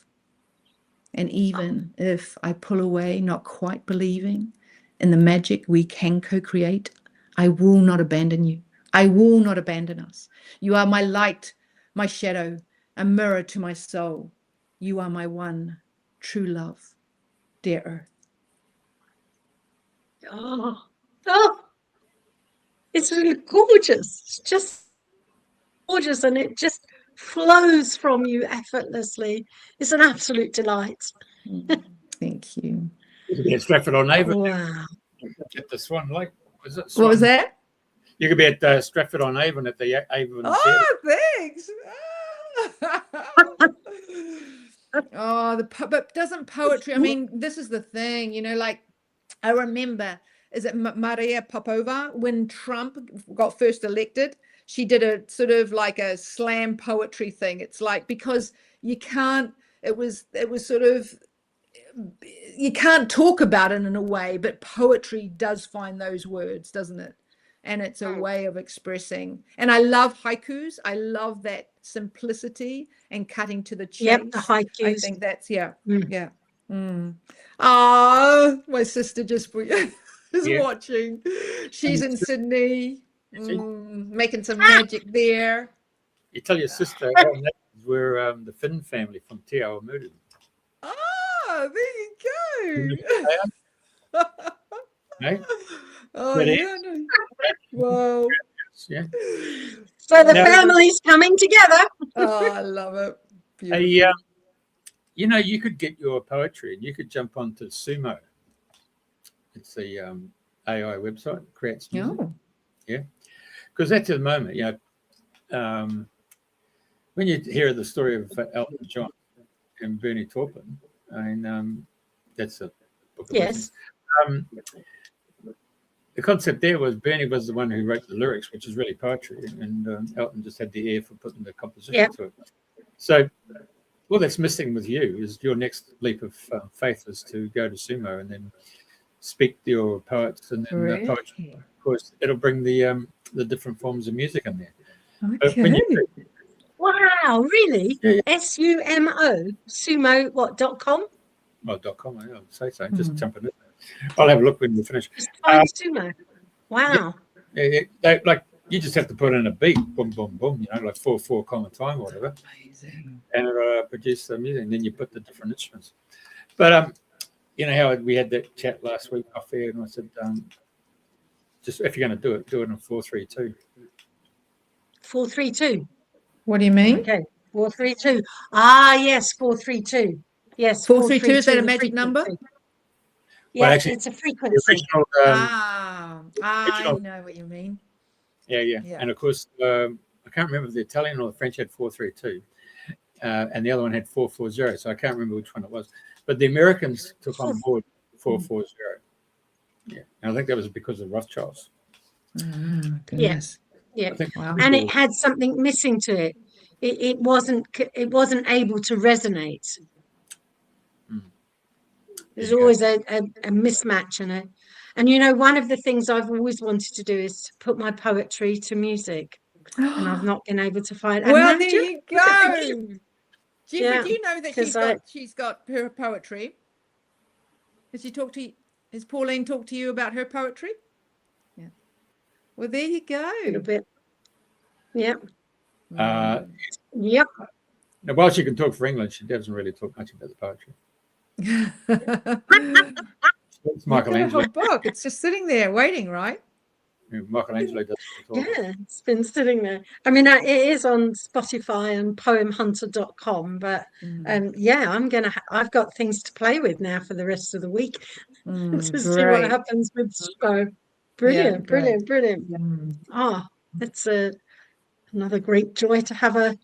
And even if I pull away, not quite believing in the magic we can co-create, I will not abandon you. I will not abandon us. You are my light, my shadow, a mirror to my soul. You are my one true love, dear Earth. It's really gorgeous. It's just gorgeous, and it just flows from you effortlessly. It's an absolute delight. Thank you. You could be at Stratford-on-Avon. Wow. At the Swan Lake. What was that? You could be at Stratford-on-Avon at the Avon. Thanks. But doesn't poetry, I mean, this is the thing, like, I remember, is it Maria Popova, when Trump got first elected, she did a sort of like a slam poetry thing. It's like, because you can't, it was sort of, you can't talk about it in a way, but poetry does find those words, doesn't it? and it's a way of expressing. And I love haikus. I love that simplicity and cutting to the chase. Yep, the haikus. I think that's yeah. Oh, my sister just is watching. She's in Sydney, making some magic there. You tell your sister we're the Finn family from Te Awamutu. Oh, there you go. No? Oh, yeah. Whoa. Yeah. So the family's coming together. Oh, I love it. Beautiful. You know, you could get your poetry and you could jump onto Sumo. It's the AI website, creates music. Oh. Yeah. Because that's at the moment, you know, when you hear the story of Elton John and Bernie Taupin, I mean, that's a book of Yes. The concept there was Bernie was the one who wrote the lyrics, which is really poetry, and Elton just had the ear for putting the composition to it. So, well, that's missing with you is your next leap of faith is to go to Sumo and then speak to your poets and then poetry. Of course, it'll bring the different forms of music in there. Okay. Wow, really? Yeah. SUMO, sumo, .com? Well, .com, I would say so. Just jump in it. I'll have a look when we finish. Just find Sumo. Wow. Yeah, like you just have to put in a beat, boom, boom, boom, you know, like 4/4 common time or whatever. Amazing. And it'll produce the music, and then you put the different instruments. But you know how we had that chat last week off air, and I said, just if you're going to do it in 4/3/2. 4/3/2. What do you mean? Okay, 4/3/2. Ah, yes, 4/3/2. Yes, 4/3/2, is that a magic number? Yeah, well, actually, it's a frequency. Original, I know what you mean. Yeah. And of course, I can't remember if the Italian or the French had 4/3/2, and the other one had 4/4/0. So I can't remember which one it was. But the Americans took on board 4/4/0. Yeah, and I think that was because of Rothschilds. Goodness. Yeah. Wow. And it had something missing to it. It wasn't able to resonate. There's always a mismatch in it. And you know, one of the things I've always wanted to do is to put my poetry to music, and I've not been able to find. Well, there you go. Jeffrey, do you know that she's got her poetry? Has Pauline talked to you about her poetry? Yeah. Well, there you go. A little bit. Yep. Yep. Now, while she can talk for England, she doesn't really talk much about the poetry. It's Michelangelo. A book. It's just sitting there waiting, right? Michelangelo doesn't talk. Yeah, it's been sitting there. I mean, it is on Spotify and poemhunter.com, but yeah, I've got things to play with now for the rest of the week to see what happens with Show. Brilliant, brilliant. It's another great joy to have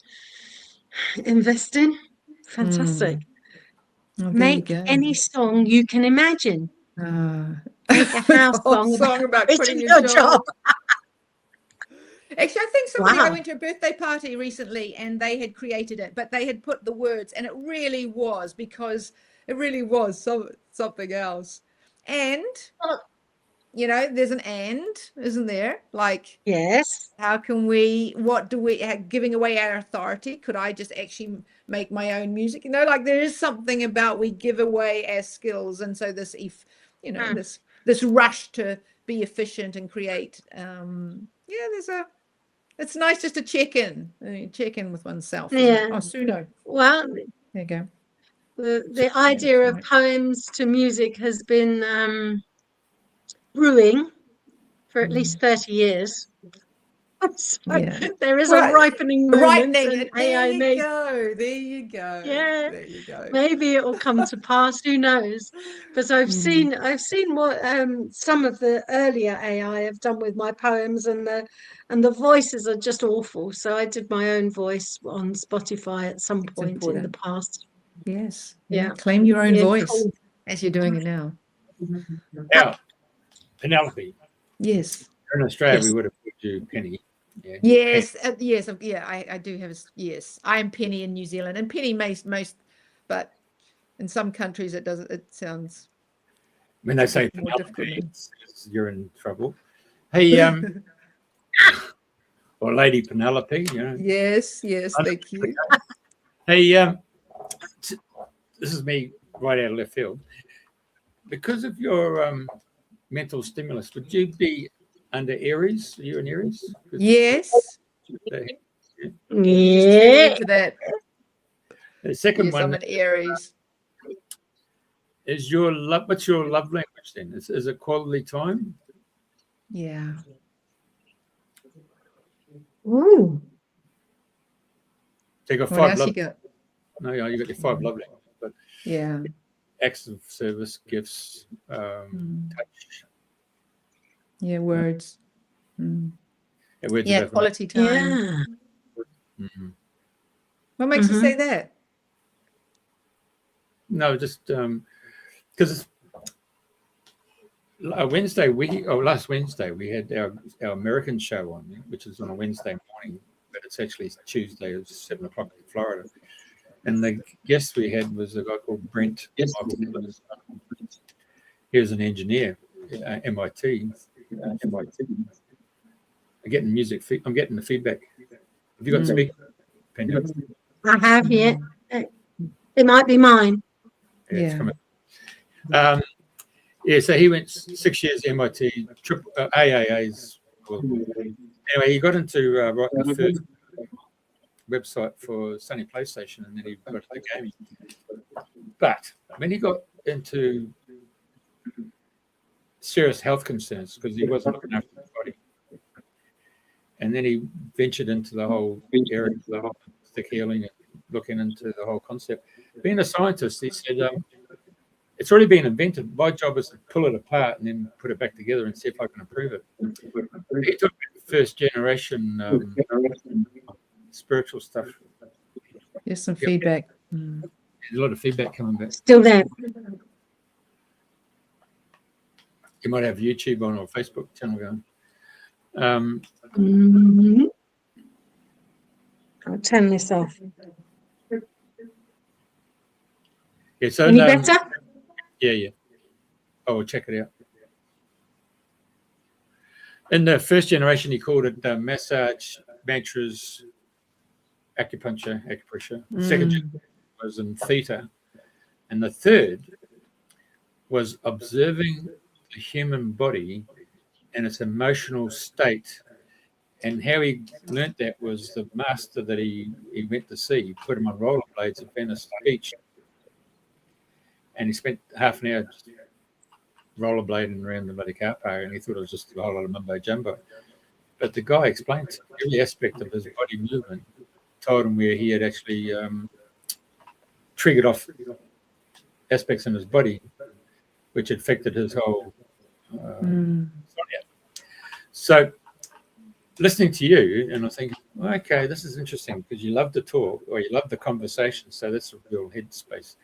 invest in. Fantastic. Make any song you can imagine. Make a house song about quitting your job. Actually, I think I went to a birthday party recently and they had created it, but they had put the words, and it really was something else. And you know, there's an and, isn't there? Like, yes. How can giving away our authority? Could I just actually make my own music? You know, like there is something about we give away our skills. And so this rush to be efficient and create. It's nice just to check in with oneself. Yeah. Oh, Suno. Well, there you go. The idea of poems to music has been brewing for at least 30 years. So there is a ripening moment. There you go. Yeah. There you go. Maybe it will come to pass. Who knows? But I've seen what some of the earlier AI have done with my poems, and the voices are just awful. So I did my own voice on Spotify at some point in the past. Yes. Yeah. Claim your own voice as you're doing it now. Now, Penelope. Yes. In Australia, we would have put you Penny. Yeah, yes, I do have yes. I am Penny in New Zealand, and Penny most, but in some countries it sounds. When they say Penelope, you're in trouble. Hey, or Lady Penelope, you know. Yes, thank you. Hey, this is me right out of left field. Because of your mental stimulus, would you be under Aries? Are you an Aries? Yes. Yeah. To that. The second Yes, I'm one an Aries. is your love. What's your love language then? Is it quality time? Yeah. Ooh. So you got What five else love. you got? No, you got your five love languages, but Yeah. acts of service, gifts, touch. Yeah, words. Words Yeah, of quality time. Yeah. Mm-hmm. What makes you say that? No, just because last Wednesday we had our American show on, which is on a Wednesday morning, but it's actually Tuesday. It was 7 o'clock in Florida, and the guest we had was a guy called Brent. He was an engineer at MIT. I'm getting I'm getting the feedback. Have you got to speak? I have, yeah. It might be mine. Yeah, it's coming. Yeah, so he went 6 years MIT, AAA's. Anyway, he got into writing the first website for Sony PlayStation, and then he got into gaming. But when he got into serious health concerns because he wasn't looking after his body, and then he ventured into the whole area of the holistic healing and looking into the whole concept. Being a scientist, he said, it's already been invented. My job is to pull it apart and then put it back together and see if I can improve it. He took first generation spiritual stuff. There's some feedback. There's a lot of feedback coming back. Still there. You might have YouTube on or Facebook channel going. I'll turn this off. Yeah, so Any better? Yeah. Oh, we'll check it out. In the first generation, he called it massage, mantras, acupressure. Second generation was in theta. And the third was observing the human body and its emotional state. And how he learnt that was the master that he went to see. He put him on rollerblades at Venice Beach. And he spent half an hour rollerblading around the bloody car park, and he thought it was just a whole lot of mumbo jumbo. But the guy explained every aspect of his body movement, told him where he had actually triggered off aspects in his body, which affected his whole. So, listening to you, and I think, okay, this is interesting because you love to talk or you love the conversation, so that's a real headspace.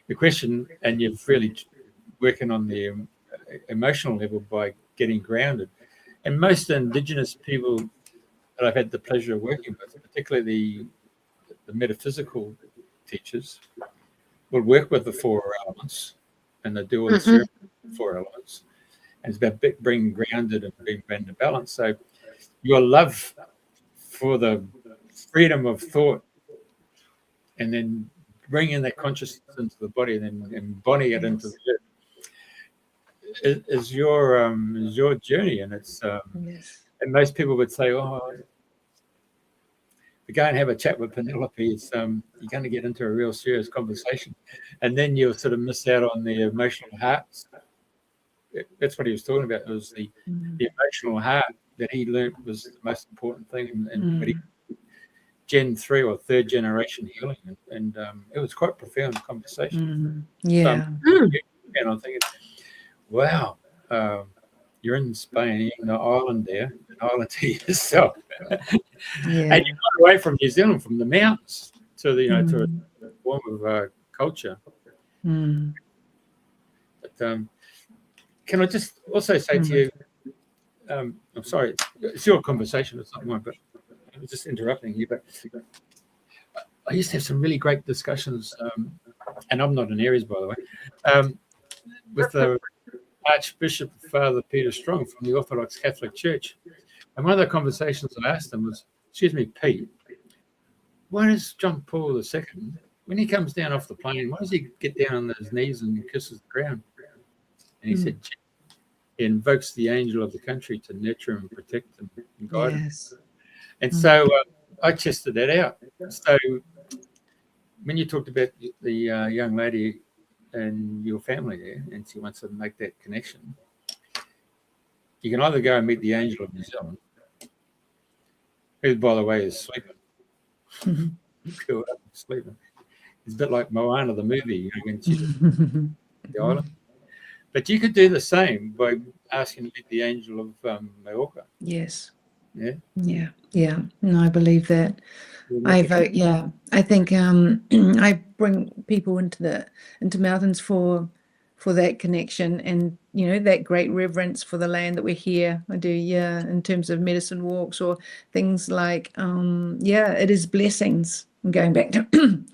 The question, and you're really working on the emotional level by getting grounded. And most Indigenous people that I've had the pleasure of working with, particularly the metaphysical teachers, will work with the 4 elements, and they do all the ceremony with the 4 elements. And it's about being grounded and being in balance. So your love for the freedom of thought, and then bringing that consciousness into the body and then embodying it into the earth is your journey. And it's and most people would say, oh, to go and have a chat with Penelope, it's you're going to get into a real serious conversation, and then you'll sort of miss out on the emotional heart. That's what he was talking about. It was the emotional heart that he learned was the most important thing, and Gen 3 or 3rd generation healing, and it was quite a profound conversation. Yeah. And I'm thinking, wow, you're in Spain, you're in the island there, an island to yourself, and you got away from New Zealand, from the mountains to the to a form of culture. But can I just also say to you, I'm sorry, it's your conversation, it's not mine, but I was just interrupting you. But I used to have some really great discussions, and I'm not an Aries, by the way, with Archbishop Father Peter Strong from the Orthodox Catholic Church. And one of the conversations I asked him was, excuse me, Pete, why does John Paul II, when he comes down off the plane, why does he get down on his knees and kisses the ground? And he said, he invokes the angel of the country to nurture and protect and guide him. And so I tested that out. So when you talked about the young lady and your family there, and she wants to make that connection, you can either go and meet the angel of New Zealand, who, by the way, is sleeping. Cool, sleeping. It's a bit like Moana, the movie, when she's the island. But you could do the same by asking to meet the angel of Mallorca. Yes. Yeah. Yeah. Yeah. No, I believe that. I vote. Yeah. I think I bring people into mountains for that connection, and that great reverence for the land that we're here. I do. Yeah. In terms of medicine walks or things like it is blessings. I'm going back to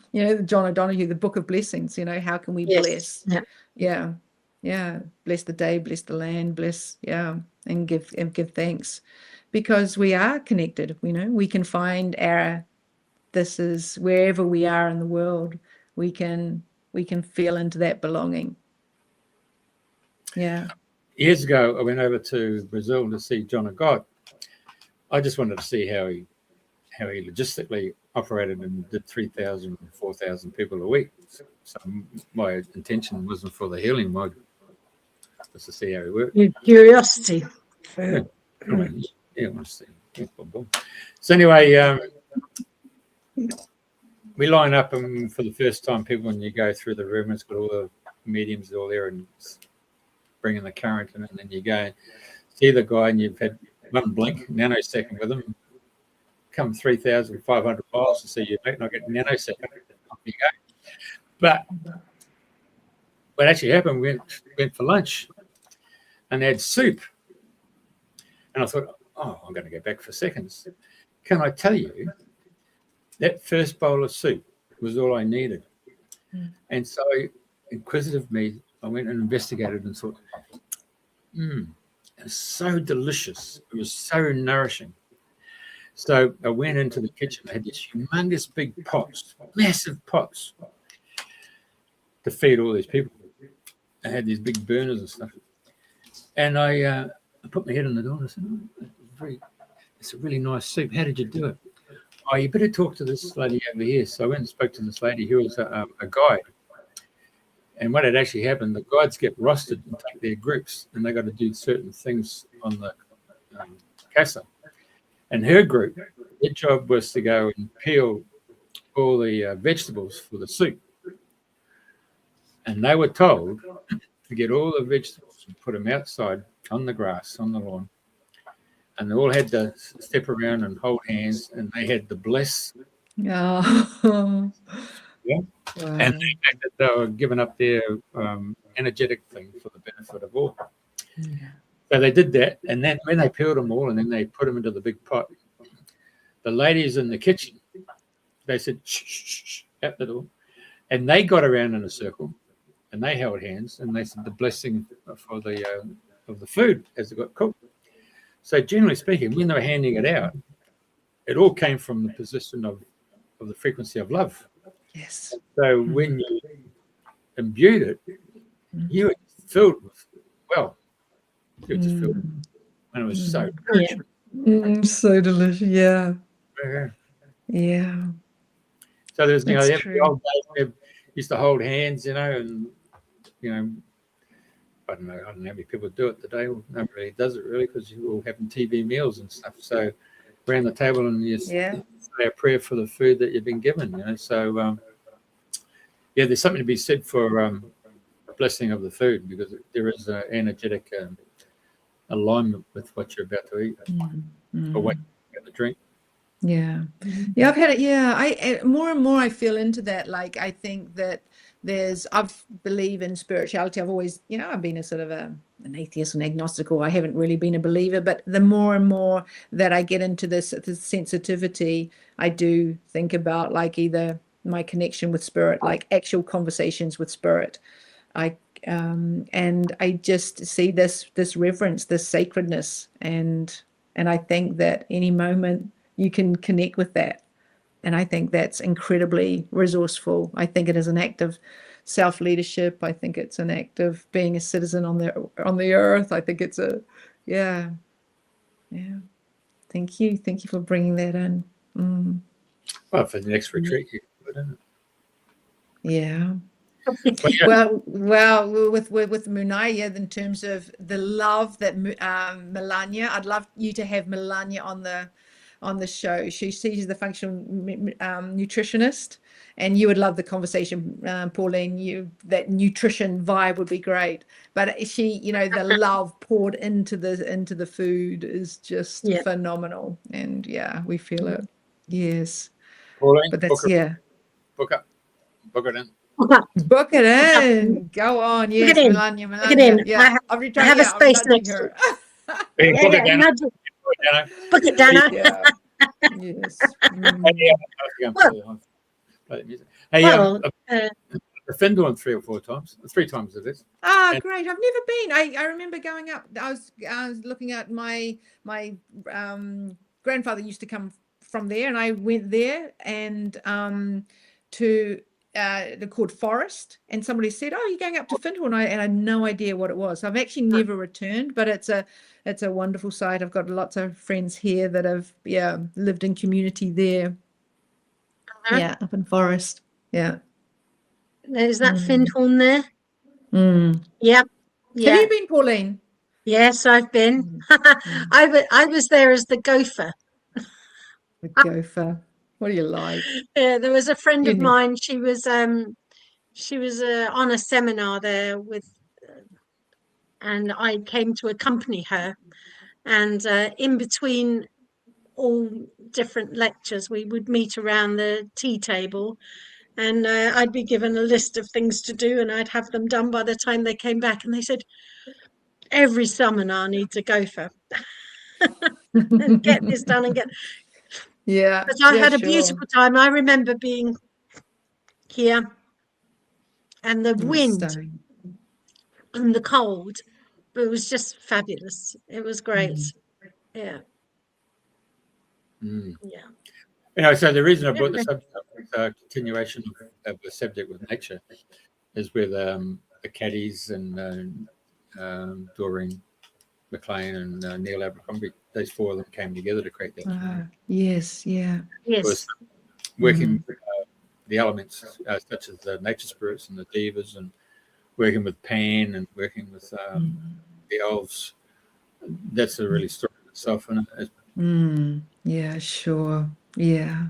John O'Donoghue, the Book of Blessings. How can we bless? Yeah. Bless the day, bless the land, bless, and give thanks, because we are connected. We can find this is wherever we are in the world, we can feel into that belonging. Yeah. Years ago, I went over to Brazil to see John of God. I just wanted to see how he logistically operated and did 3,000, 4,000 people a week. So my intention wasn't for the healing mode, just to see how he worked. Your curiosity. Yeah, I want to see. Yeah, boom. So anyway, we line up, and for the first time, people, when you go through the room, it's got all the mediums all there and bringing the current in, and then you go and see the guy, and you've had one blink, nanosecond with him, come 3,500 miles to see you, mate, not get nanosecond. Off you go. But what actually happened, we went for lunch, and they had soup. And I thought, I'm going to go back for seconds. Can I tell you, that first bowl of soup was all I needed. And so, inquisitive me, I went and investigated and thought, it was so delicious. It was so nourishing. So I went into the kitchen. I had these humongous big pots, massive pots, to feed all these people. I had these big burners and stuff. And I put my head in the door and I said, it's a really nice soup. How did you do it? Oh, you better talk to this lady over here. So I went and spoke to this lady who was a guide. And what had actually happened, the guides get rostered and take their groups, and they got to do certain things on the casa. And her group, their job was to go and peel all the vegetables for the soup. And they were told to get all the vegetables and put them outside on the grass, on the lawn. And they all had to step around and hold hands, and they had to bless. Yeah. Yeah. Wow. And the fact that they were giving up their energetic thing for the benefit of all. Yeah. So they did that, and then when they peeled them all and then they put them into the big pot, the ladies in the kitchen, they said, shh, shh, shh, out the door. And they got around in a circle, and they held hands, and they said the blessing for the of the food as it got cooked. So generally speaking, when they were handing it out, it all came from the position of the frequency of love. Yes. So when you imbued it, you were filled with, you were just filled, and it was so delicious. So delicious, yeah. Yeah. So there's, the old days where used to hold hands, and I don't know how many people do it today. Nobody really does it really, because you're all having TV meals and stuff. So around the table, and you say a prayer for the food that you've been given. So there's something to be said for blessing of the food, because there is an energetic alignment with what you're about to eat or what you're about to drink. Yeah. I've had it. I more and more I feel into that. Like, I think that I believe in spirituality. I've always, I've been a sort of an atheist and agnostic, or I haven't really been a believer, but the more and more that I get into this sensitivity, I do think about, like, either my connection with spirit, like actual conversations with spirit. And I just see this reverence, this sacredness, and I think that any moment you can connect with that. And I think that's incredibly resourceful. I think it is an act of self-leadership. I think it's an act of being a citizen on the earth. I think it's yeah. Thank you for bringing that in. Well, for the next retreat, you can put in it. Yeah. Well, Well, with Munaya, in terms of the love that Melania, I'd love you to have Melania on the show. She's the functional nutritionist, and you would love the conversation, Pauline. That nutrition vibe would be great. But she, the love poured into the food is just phenomenal, and we feel it. Yes, Pauline, but that's book it in. Book it in. Go on. Yes, Book it in. Melania. Book it in. Yeah, I have a space next her. Book it, Dana. Book it, Dana. Yeah. Yes. Hey, Well, I've been doing 3 times it is. Great. I've never been. I remember going up. I was looking at my grandfather used to come from there, and I went there and to they're called Forest, and somebody said, "Oh, you're going up to Findhorn," and I had no idea what it was. So I've actually never returned, but it's a wonderful site. I've got lots of friends here that have lived in community there. Up in Forest. Yeah. Is that Findhorn there? Yep. Yeah. Have you been, Pauline? Yes, I've been. I was there as the gopher. The gopher. What do you like? Yeah, there was a friend of mine. She was on a seminar there and I came to accompany her. And in between all different lectures, we would meet around the tea table, and I'd be given a list of things to do, and I'd have them done by the time they came back. And they said, every seminar needs a gopher. And get this done and get. But I had a beautiful time. I remember being here and the wind and the cold. But it was just fabulous. It was great. Yeah. Yeah. So the reason I brought this up is a continuation of the subject with nature is with the Caddies and Doreen McLean and Neil Abercrombie. Those 4 of them came together to create that. Yes. Was working with the elements such as the nature spirits and the devas, and working with Pan and working with the elves. That's a really story in itself. Yeah, sure. Yeah.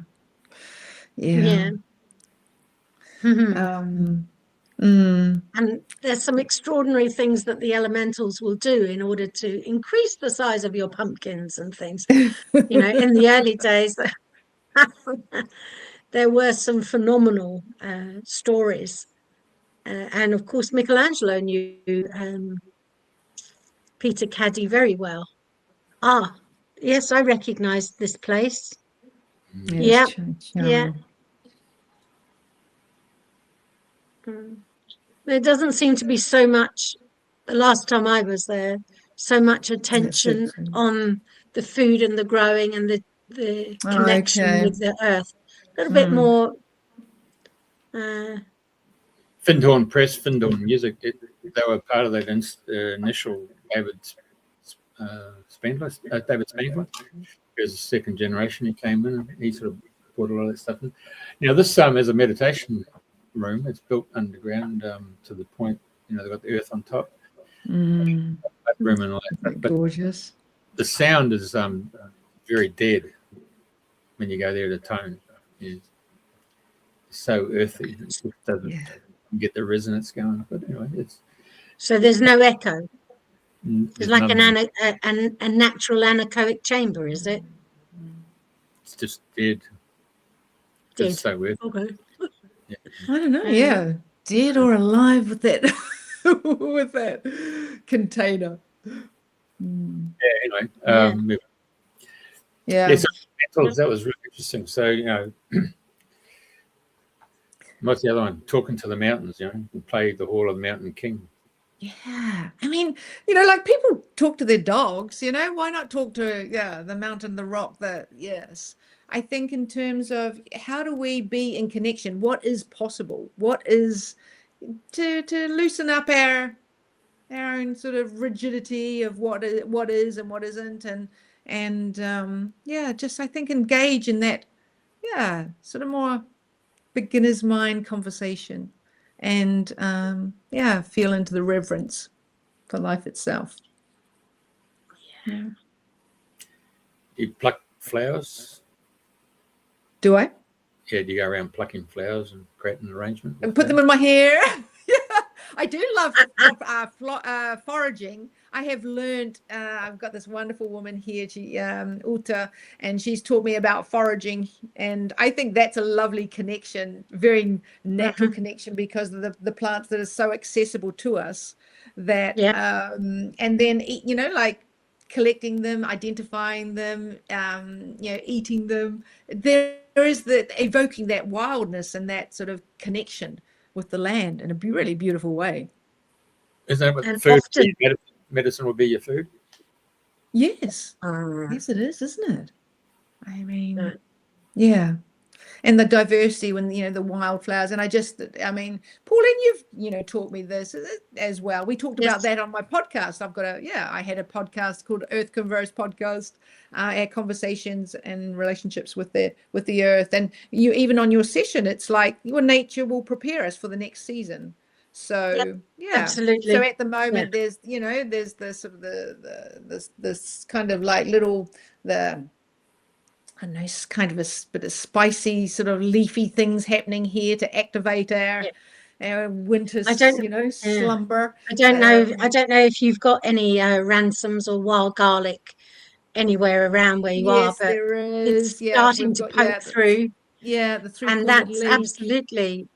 And there's some extraordinary things that the elementals will do in order to increase the size of your pumpkins and things. In the early days, there were some phenomenal stories. And of course, Michelangelo knew Peter Caddy very well. Yes, I recognized this place. Yes, yeah. There doesn't seem to be so much, the last time I was there, so much attention on the food and the growing and the connection with the earth. A little bit more. Findhorn Press, Findhorn Music, they were part of that initial David Spangler. He was the second generation. He came in and he sort of brought a lot of that stuff in. This is a meditation room. It's built underground to the point, they've got the earth on top. Room and all that. But gorgeous. The sound is very dead when you go there. The tone is so earthy. It doesn't get the resonance going. But anyway, so there's no echo. It's like a natural anechoic chamber, is it? It's just dead. It's so weird. Okay. Yeah. I don't know. Yeah, dead or alive with that with that container. Anyway. So that was really interesting. So what's the other one? Talking to the mountains. We played the Hall of the Mountain King. Yeah. I mean, like people talk to their dogs, why not talk to, the mountain, the rock, yes. I think in terms of how do we be in connection? What is possible? What is to loosen up our own sort of rigidity of what is and what isn't, and just I think engage in that, sort of more beginner's mind conversation, and feel into the reverence for life itself. Yeah. You pluck flowers? Do I? Yeah, do you go around plucking flowers and create an arrangement? And put them in my hair? I do love foraging. I have learned, I've got this wonderful woman here, Uta, and she's taught me about foraging. And I think that's a lovely connection, very natural connection, because of the plants that are so accessible to us that, and then, like collecting them, identifying them, eating them. There is evoking that wildness and that sort of connection with the land in a really beautiful way. Isn't that what food? Often, medicine will be your food? Yes. Yes, it is, isn't it? I mean, yeah. And the diversity when, the wildflowers. And Pauline, you've, taught me this as well. We talked about that on my podcast. I had a podcast called Earth Converse podcast, our conversations and relationships with the earth. And even on your session, it's like your nature will prepare us for the next season. So absolutely. So at the moment, there's the sort of this kind of like little I know it's kind of a bit of spicy sort of leafy things happening here to activate our winter, slumber. I don't know if you've got any ransoms or wild garlic anywhere around where you are, but there is. it's starting to poke through. The and that's absolutely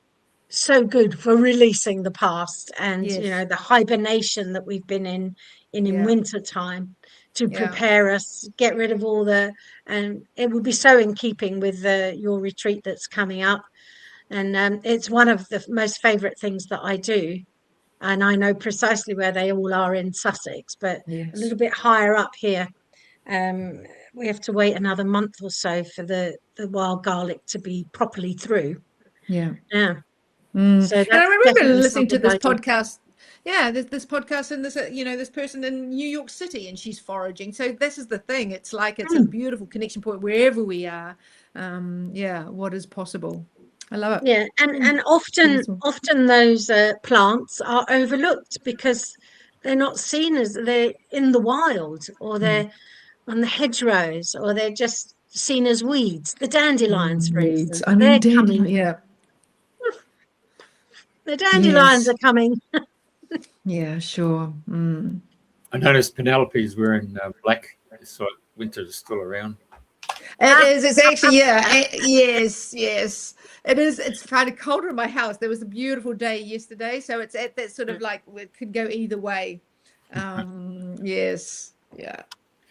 so good for releasing the past and the hibernation that we've been in winter time, to prepare us, get rid of all and it would be so in keeping with your retreat that's coming up. And it's one of the most favorite things that I do, and I know precisely where they all are in Sussex, but a little bit higher up here, we have to wait another month or so for the wild garlic to be properly through. So and I remember listening to this podcast. There's this podcast, and this person in New York City, and she's foraging. So this is the thing. It's like it's a beautiful connection point wherever we are. What is possible? I love it. Yeah, and often those plants are overlooked because they're not seen as they're in the wild, or they're on the hedgerows, or they're just seen as weeds. The dandelions, for instance, they're coming. The dandelions are coming. Sure. I noticed Penelope's wearing black, so winter is still around. It is. It's actually, yes. It is. It's kind of colder in my house. There was a beautiful day yesterday, so it's at that sort of like it could go either way. Yes. Yeah.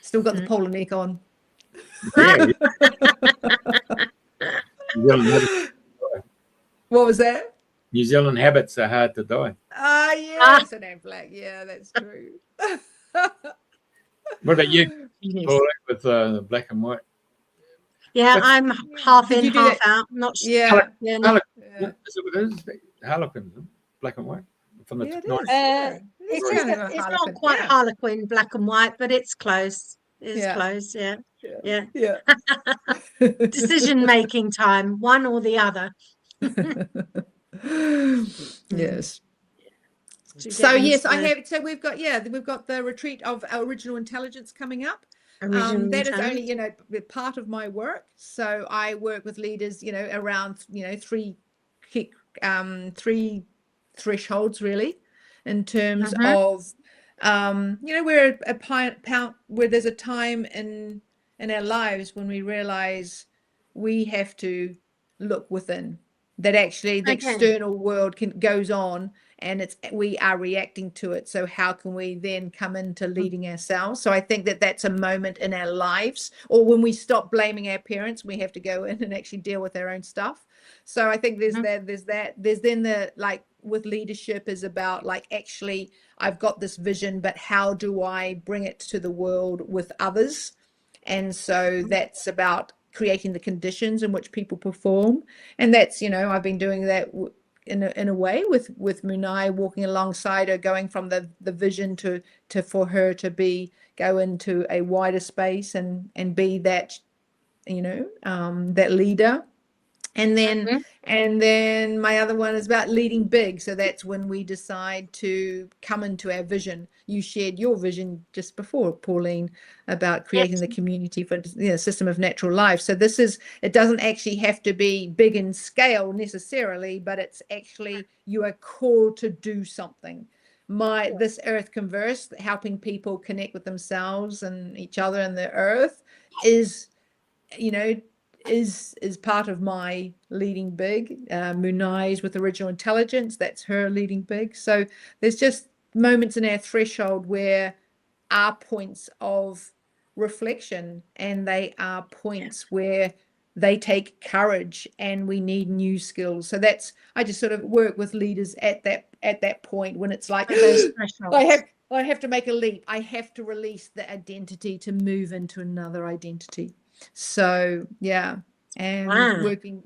Still got the polo neck on. What was that? New Zealand habits are hard to die. Yes, and I'm black. Yeah, that's true. What about you, Pauline, with black and white? Yeah, I'm half in, half out. Not sure. Is it what it is? Harlequin, black and white from the north. It's not quite Harlequin black and white, but it's close. It's close. Yeah. Decision making time, one or the other. Yes. So yes, I have. So we've got the retreat of Original Intelligence coming up. That is only part of my work. So I work with leaders around three thresholds really, in terms of we're where there's a time in our lives when we realize we have to look within, that actually the external world goes on and we are reacting to it. So how can we then come into leading ourselves? So I think that's a moment in our lives, or when we stop blaming our parents, we have to go in and actually deal with our own stuff. So I think there's then the like with leadership is about like, actually, I've got this vision, but how do I bring it to the world with others? And so that's about creating the conditions in which people perform. And that's, I've been doing that in a way with Munai, walking alongside her, going from the vision to for her to go into a wider space and be that, that leader. And then my other one is about leading big. So that's when we decide to come into our vision. You shared your vision just before, Pauline, about creating the community for system of natural life. So it doesn't actually have to be big in scale necessarily, but it's actually you are called to do something. This Earth Converse, helping people connect with themselves and each other and the earth is part of my leading big. Munai's with Original Intelligence, that's her leading big. So there's just moments in our threshold where are points of reflection, and they are points where they take courage and we need new skills. So I just sort of work with leaders at that point when it's like I have to make a leap. I have to release the identity to move into another identity. So and working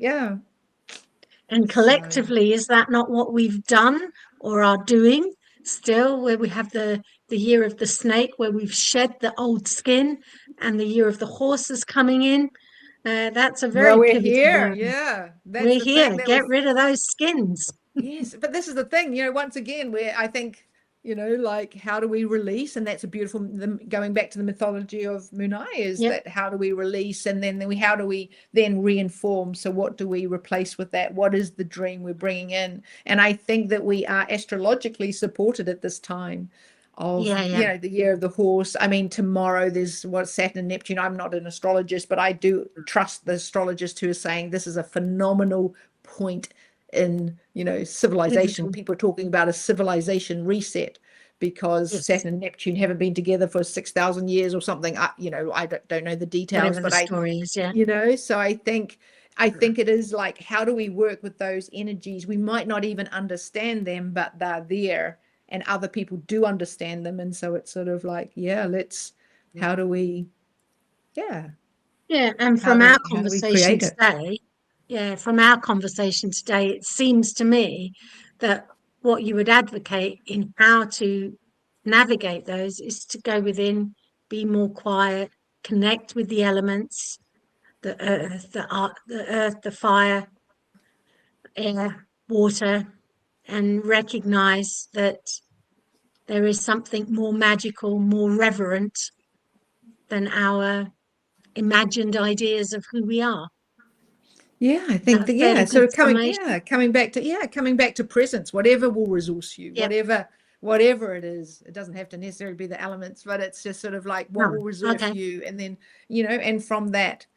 and collectively, is that not what we've done or are doing still, where we have the year of the snake, where we've shed the old skin, and the year of the horse is coming in? That's a very we're pivotal here moment. that's we're here. Get rid of those skins. Yes, but this is the thing, once again, where I think like, how do we release? And that's a beautiful, going back to the mythology of Munai, is that how do we release? And then how do we then reinform? So what do we replace with that? What is the dream we're bringing in? And I think that we are astrologically supported at this time of, the year of the horse. I mean, tomorrow there's Saturn and Neptune. I'm not an astrologist, but I do trust the astrologist who is saying this is a phenomenal point in civilization. People are talking about a civilization reset because Saturn and Neptune haven't been together for 6,000 years or something. I don't know the details, but story is, so I think it is like, how do we work with those energies? We might not even understand them, but they're there and other people do understand them. And so it's sort of like, how do we and from our conversation today, from our conversation today, it seems to me that what you would advocate in how to navigate those is to go within, be more quiet, connect with the elements, the earth, the fire, air, water, and recognize that there is something more magical, more reverent than our imagined ideas of who we are. I think that so coming back to presence, whatever will resource you, whatever it is. It doesn't have to necessarily be the elements, but it's just sort of like what will resource you. And then and from that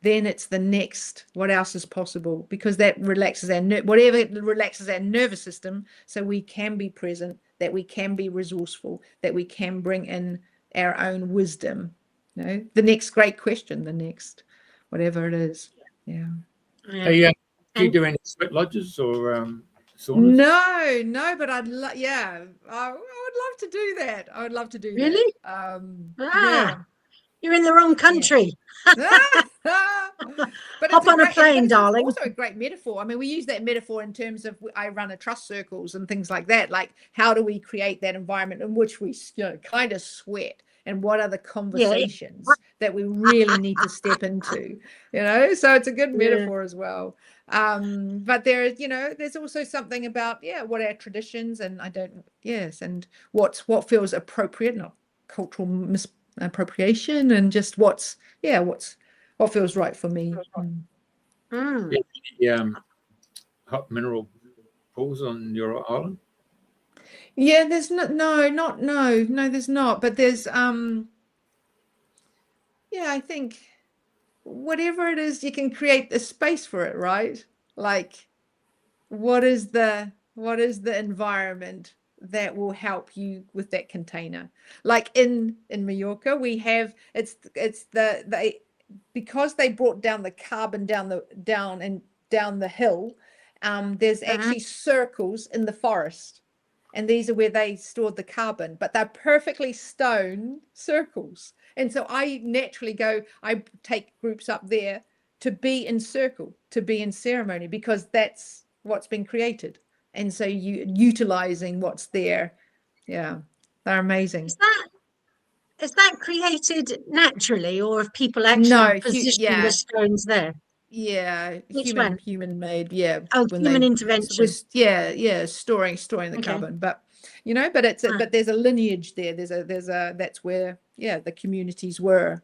then it's the next, what else is possible, because that relaxes whatever relaxes our nervous system, so we can be present, that we can be resourceful, that we can bring in our own wisdom, the next great question, the next whatever it is. Do you do any sweat lodges or saunas? No, but I would love to do that. I would love to do really that. You're in the wrong country. But hop on a plane, darling. It's also a great metaphor. I mean, we use that metaphor in terms of, I run a trust circles and things like that. Like, how do we create that environment in which we kind of sweat? And what are the conversations that we really need to step into? So it's a good metaphor as well. But there's also something about what our traditions, and and what feels appropriate, not cultural misappropriation, and just what feels right for me. Hot mineral pools on your island? There's no, there's not. But there's I think whatever it is, you can create a space for it, right? Like, what is the environment that will help you with that container? Like in Mallorca, we have it's because they brought down the carbon down the hill, there's actually circles in the forest, and these are where they stored the carbon, but they're perfectly stone circles. And so I naturally I take groups up there to be in circle, to be in ceremony, because that's what's been created. And so utilizing what's there. Yeah, they're amazing. Is that created naturally, or have people actually positioned the stones there? Yeah, Which one? human made. Yeah. Oh, human intervention. Storing the carbon, but but it's but there's a lineage there. There's a that's where the communities were.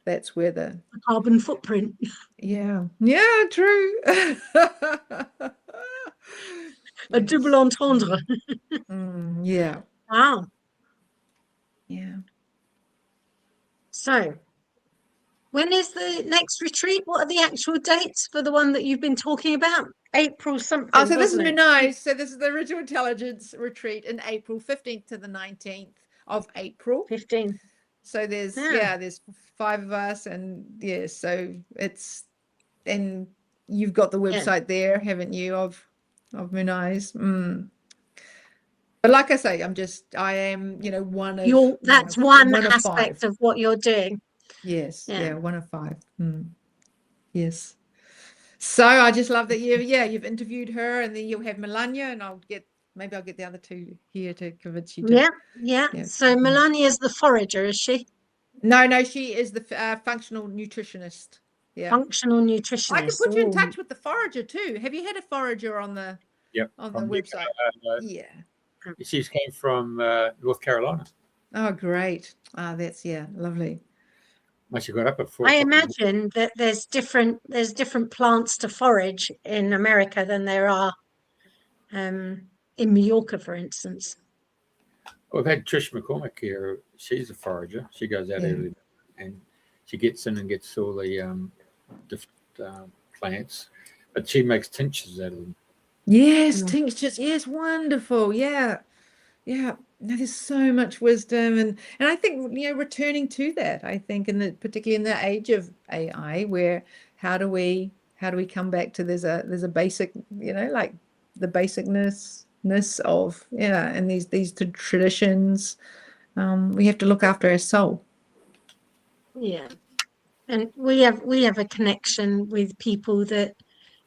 That's where the carbon footprint. Yeah, true. A double entendre. Yeah. Wow. Yeah. So, when is the next retreat? What are the actual dates for the one that you've been talking about? April something. Oh, so this is nice. So this is the Original Intelligence retreat in April, 15th to the 19th of April. 15. So there's there's 5 of us, and so it's, and you've got the website there, haven't you, of Moon Eyes? But like I say, I am, one of that's one aspect of what you're doing. Yes. Yeah, 1 of 5. Yes. So I just love that you've interviewed her, and then you'll have Melania, and maybe I'll get the other 2 here to convince you to. Yeah. So Melania's the forager, is she? No, she is the functional nutritionist. Yeah. Functional nutritionist. I can put you in touch with the forager too. Have you had a forager on the on the website? She came from North Carolina. Oh, great. That's lovely. Well, she got up at 4. I imagine that there's different plants to forage in America than there are in Mallorca, for instance. Well, we've had Trish McCormick here. She's a forager. She goes out early and she gets in and gets all the different plants, but she makes tinctures out of them. Yes, tinctures. Yes, wonderful. Yeah. There's so much wisdom, and I think returning to that. I think particularly in the age of AI, where how do we come back to there's a basic like the basicness of and these traditions. We have to look after our soul. Yeah, and we have a connection with people that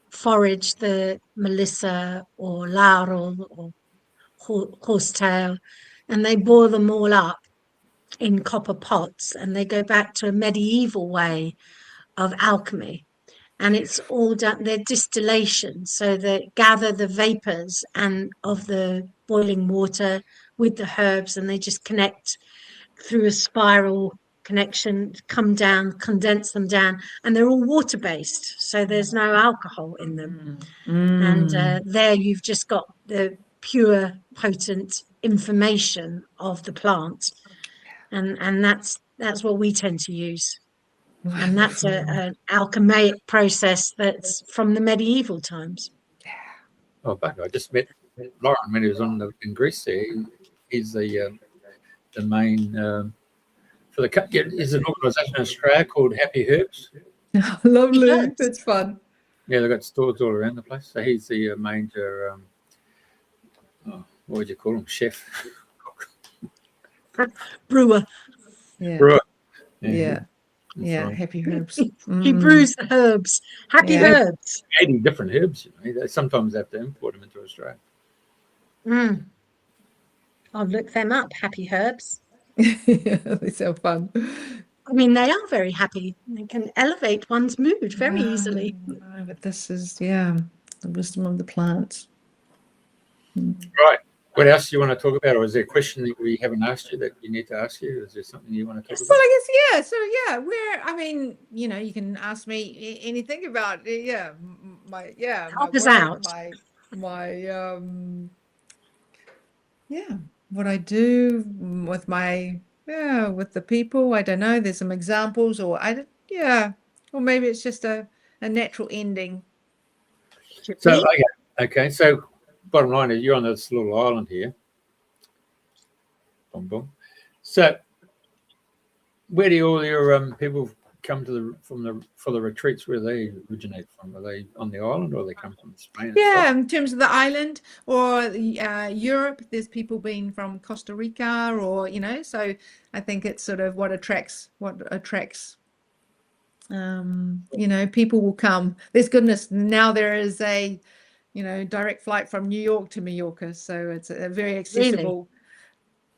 forage the Melissa or laurel or horsetail, and they boil them all up in copper pots, and they go back to a medieval way of alchemy, and it's all done, they're distillation, so they gather the vapors and of the boiling water with the herbs, and they just connect through a spiral connection, come down, condense them down, and they're all water based, so there's no alcohol in them. And there you've just got the pure potent information of the plant, and that's what we tend to use. Wonderful. And that's an alchemaic process that's from the medieval times. Oh, but I just met Lauren when he was in Greece there. He's the main for there's an organisation in Australia called Happy Herbs. Lovely. That's fun. Yeah, they've got stores all around the place. So he's the major what would you call him? Chef. Brewer. Yeah. Brewer. Yeah. Happy herbs. He brews the herbs. Happy herbs. 80 different herbs. They sometimes have to import them into Australia. I'll look them up. Happy herbs. They're so fun. I mean, they are very happy. They can elevate one's mood very easily. But this is the wisdom of the plants. Right. What else do you want to talk about, or is there a question that we haven't asked you that you need to ask you? Is there something you want to talk about? Well, I guess you can ask me anything about help us out. What I do with with the people. I don't know. There's some examples, or or maybe it's just a natural ending. So okay. So bottom line is you're on this little island here. Boom, boom. So where do all your people come to for the retreats, where they originate from? Are they on the island, or they come from Spain? Yeah, in terms of the island or Europe, there's people being from Costa Rica, or so I think it's sort of what attracts people will come. There's goodness, now there is a direct flight from New York to Mallorca, so it's a very accessible. Really?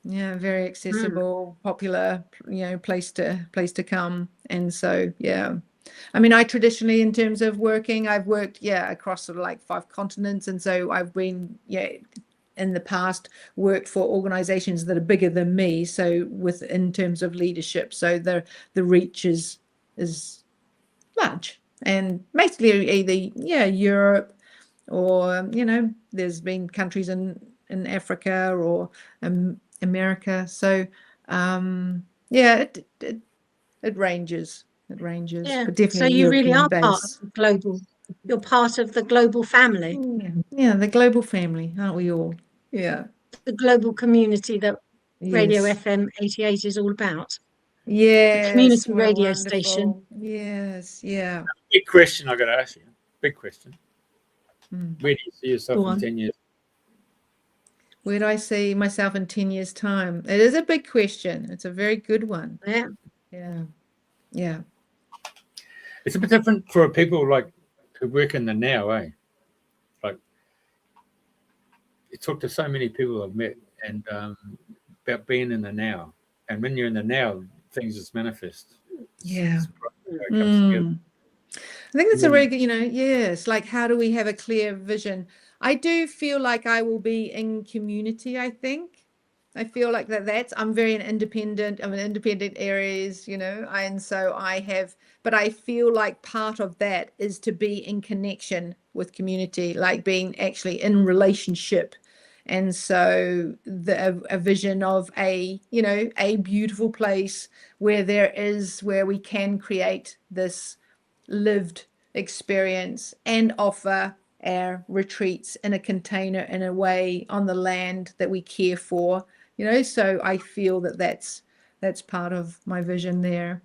Yeah, very accessible, popular, place to come. And so, yeah, I mean, I traditionally, in terms of working, I've worked, across sort of like 5 continents. And so I've been, in the past, worked for organizations that are bigger than me. So in terms of leadership, so the reach is large, and basically either, Europe, or, there's been countries in Africa, or America. So it ranges, Yeah. but definitely So you really European are part base. of the global. You're part of the global family, Yeah, the global family, aren't we all? Yeah. the global community that Radio Yes. FM 88 is all about. Yes. Community What a radio station. wonderful. Yes. Yeah. Big question I got to ask you. Big question. Mm. Where do you see yourself Go in on. 10 years? Where do I see myself in 10 years' time? It is a big question. It's a very good one. Yeah. Yeah. Yeah. It's a bit different for people like who work in the now, eh? Like, you talk to so many people I've met, and about being in the now. And when you're in the now, things just manifest. Yeah. It comes together. I think that's a very good, yes, like how do we have a clear vision? I do feel like I will be in community, I think. I feel like I'm very independent. I'm in independent areas, and so but I feel like part of that is to be in connection with community, like being actually in relationship. And so a vision of a beautiful place where we can create this lived experience and offer our retreats in a container, in a way, on the land that we care for, so I feel that's part of my vision there.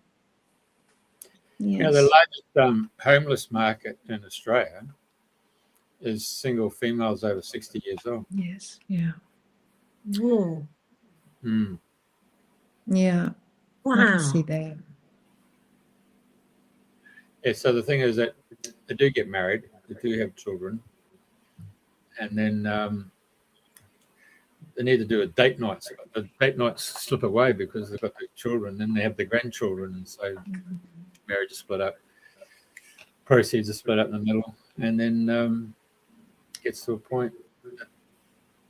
Yes. The largest homeless market in Australia is single females over 60 years old. Yes. Yeah. Whoa. Yeah. Wow. I can see that. Yeah, so the thing is that they do get married, they do have children, and then they need to do a date night. So the date nights slip away because they've got the children, then they have the grandchildren, and so marriage is split up, proceeds are split up in the middle, and then gets to a point that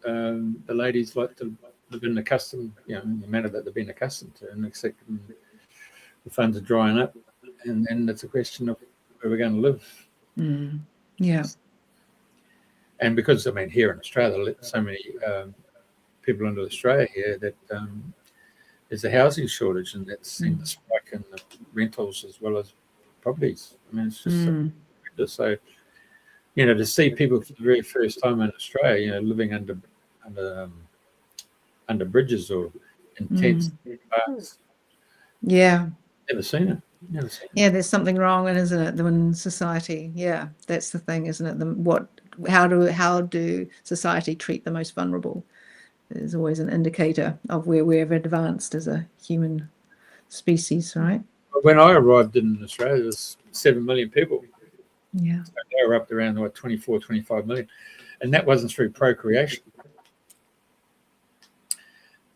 the ladies like to live in the custom, in the manner that they've been accustomed to, and except the funds are drying up. And then it's a question of where we're going to live. Yeah. And because, here in Australia, so many people into Australia here that there's a housing shortage, and that's seen the spike in the rentals as well as properties. It's just so to see people for the very first time in Australia, living under bridges or in tents, parks. Yeah. Never seen it. Yeah, there's something wrong, isn't it, in society? Yeah, that's the thing, isn't it? How do society treat the most vulnerable? Is always an indicator of where we've advanced as a human species, right? When I arrived in Australia, there was 7 million people. Yeah. So they were up to around 24, 25 million. And that wasn't through procreation.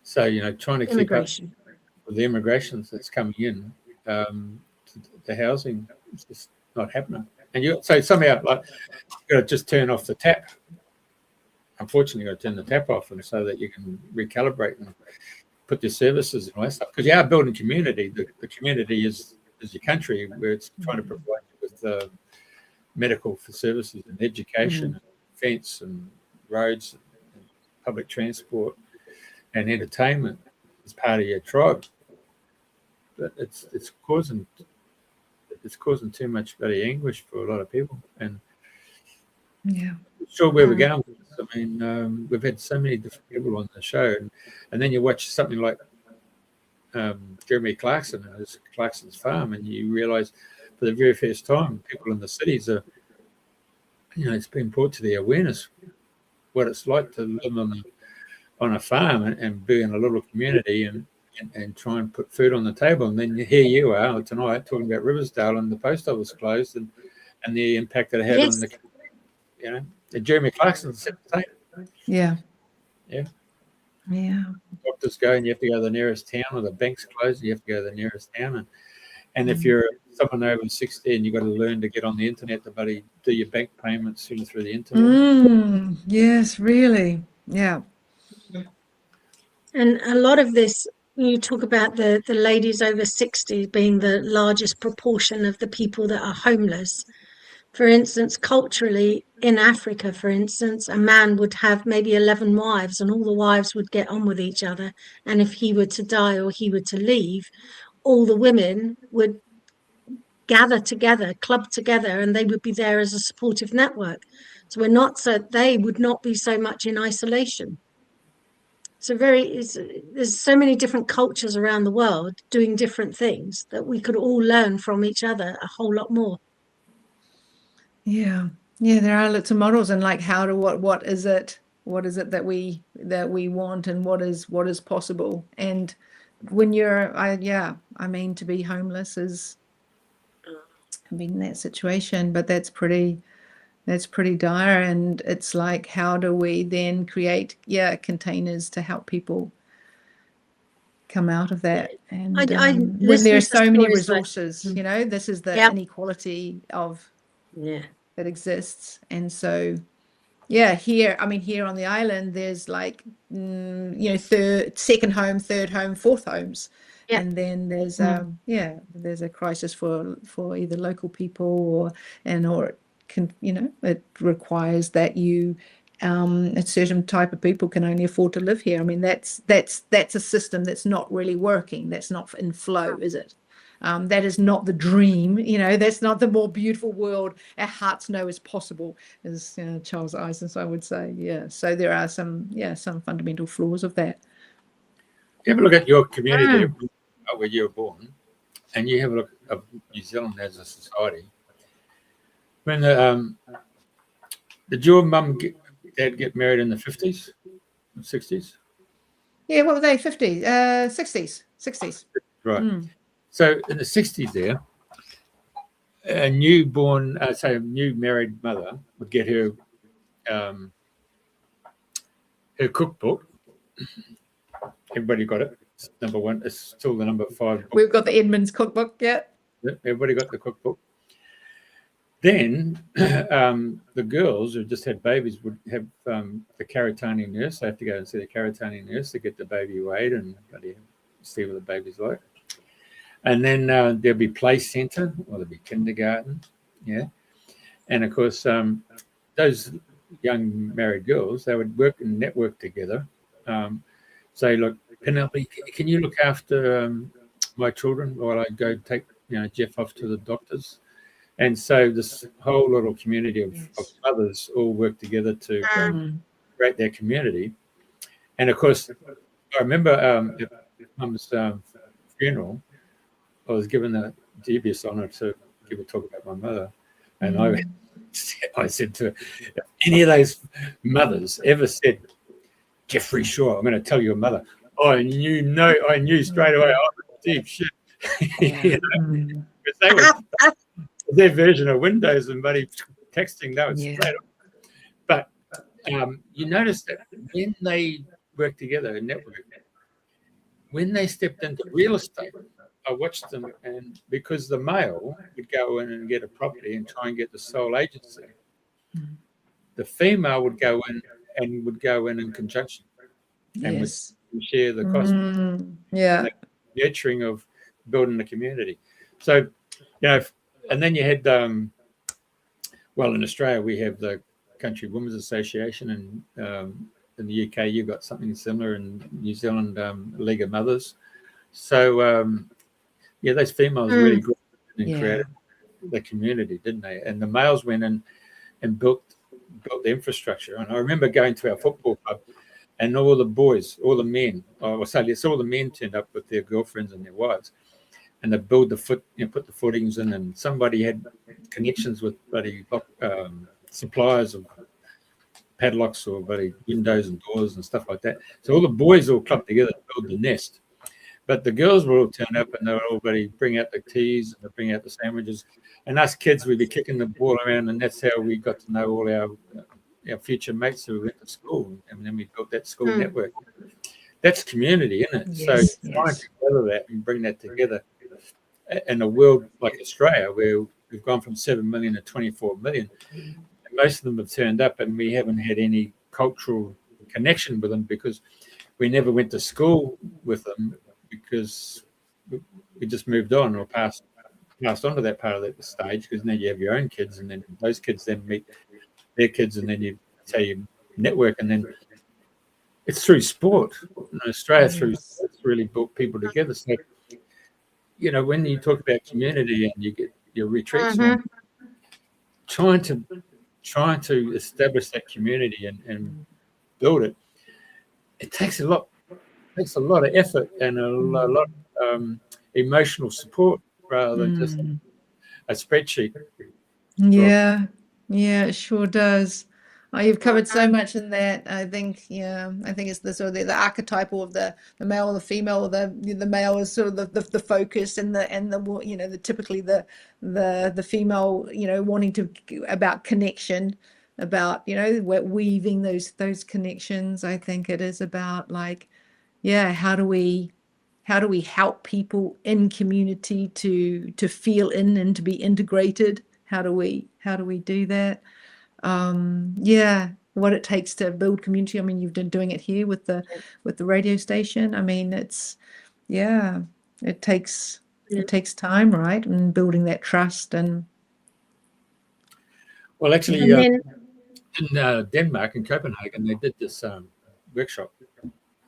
So, trying to keep up with the immigration that's coming in, the housing is just not happening. And so somehow, you've got to just turn off the tap. Unfortunately, you've got to turn the tap off, and so that you can recalibrate and put your services and all that stuff. Because you are building community. The community is your country, where it's trying to provide you with medical services and education, and defence and roads and public transport and entertainment as part of your tribe. But it's causing too much bloody anguish for a lot of people. And yeah, sure where we're going with this. We've had so many different people on the show, and then you watch something like Jeremy Clarkson and his Clarkson's Farm, and you realise for the very first time, people in the cities are, it's been brought to their awareness what it's like to live on a farm and be in a little community and try and put food on the table. And then here you are tonight talking about Riversdale and the post office closed and the impact that it had on the, and Jeremy Clarkson said the same. Yeah. Yeah. Yeah. Doctors go and you have to go to the nearest town, or the bank's closed, you have to go to the nearest town. And if you're someone over 60 and you've got to learn to get on the internet to do your bank payments through the internet. Yes, really. Yeah. And a lot of this, you talk about the ladies over 60 being the largest proportion of the people that are homeless. For instance, culturally, in Africa, for instance, a man would have maybe 11 wives and all the wives would get on with each other. And if he were to die or he were to leave, all the women would gather together, club together, and they would be there as a supportive network. So they would not be so much in isolation. So there's so many different cultures around the world doing different things that we could all learn from each other a whole lot more. Yeah. Yeah, there are lots of models, and like what is it that we want, and what is possible. And when to be homeless is being in that situation, but that's pretty dire. And it's like, how do we then create containers to help people come out of that? And when there are so many resources, this is the inequality of that exists. And so here on the island there's like second home, third home, fourth homes. And then there's there's a crisis for either local people or it requires that a certain type of people can only afford to live here. I mean, that's a system that's not really working. That's not in flow, is it? That is not the dream. That's not the more beautiful world our hearts know is possible, as Charles Eisenstein would say. Yeah. So there are some fundamental flaws of that. You have a look at your community where you were born, and you have a look at New Zealand as a society. When did your mum dad get married in the 50s, 60s? Yeah, what were they? 50s, 60s. Right. So in the 60s there, a new married mother would get her cookbook. Everybody got it. It's number one. It's still the number 5 book. We've got the Edmonds cookbook, yeah. Everybody got the cookbook. Then the girls who just had babies would have the Karitani nurse. They have to go and see the Karitani nurse to get the baby weighed and see what the baby's like. And then there'll be play centre, or there'll be kindergarten, And of course, those young married girls, they would work and network together. Say, look, Penelope, can you look after my children while I go take Jeff off to the doctors? And so this whole little community of mothers all work together to create their community. And of course, I remember at Mum's funeral, I was given the dubious honour to give a talk about my mother. And I said to her, if any of those mothers ever said, Jeffrey Shaw, I'm going to tell your mother, I knew straight away, deep shit. Because they were their version of Windows and buddy texting, that was straight up. But you notice that when they work together and network, when they stepped into real estate, I watched them, and because the male would go in and get a property and try and get the sole agency, the female would go in conjunction and would share the cost. And the nurturing of building the community. So, and then you had, in Australia we have the Country Women's Association, and in the UK you've got something similar. In New Zealand, League of Mothers. So, those females really grew and created the community, didn't they? And the males went in and built the infrastructure. And I remember going to our football club, and all the boys, all the men, all the men turned up with their girlfriends and their wives, and they build put the footings in, and somebody had connections with bloody suppliers of padlocks or bloody windows and doors and stuff like that. So all the boys all clubbed together to build the nest. But the girls were all turned up, and they were all bloody bring out the teas and they bring out the sandwiches. And us kids, we'd be kicking the ball around, and that's how we got to know all our future mates who went to school, and then we built that school network. That's community, isn't it? Yes, so trying to gather that and bring that together in a world like Australia, where we've gone from 7 million to 24 million, and most of them have turned up, and we haven't had any cultural connection with them because we never went to school with them, because we just moved on or passed on to that part of that stage, because now you have your own kids, and then those kids then meet their kids, and then that's how you network. And then it's through sport. Australia through sports really brought people together. So, when you talk about community and you get your retreats, trying to establish that community and build it, it takes a lot of effort and a lot of emotional support rather than just a spreadsheet. Yeah, it sure does. Oh, you've covered so much in that. I think it's the sort of the archetypal of the male or the female. The male is sort of the focus, and the typically the female wanting to about connection, about weaving those connections. I think it is about how do we help people in community to feel in and to be integrated? How do we do that? What it takes to build community. I mean, you've been doing it here with the radio station. I mean, it takes time, right? And building that trust. And well, actually, in Denmark, in Copenhagen, they did this workshop,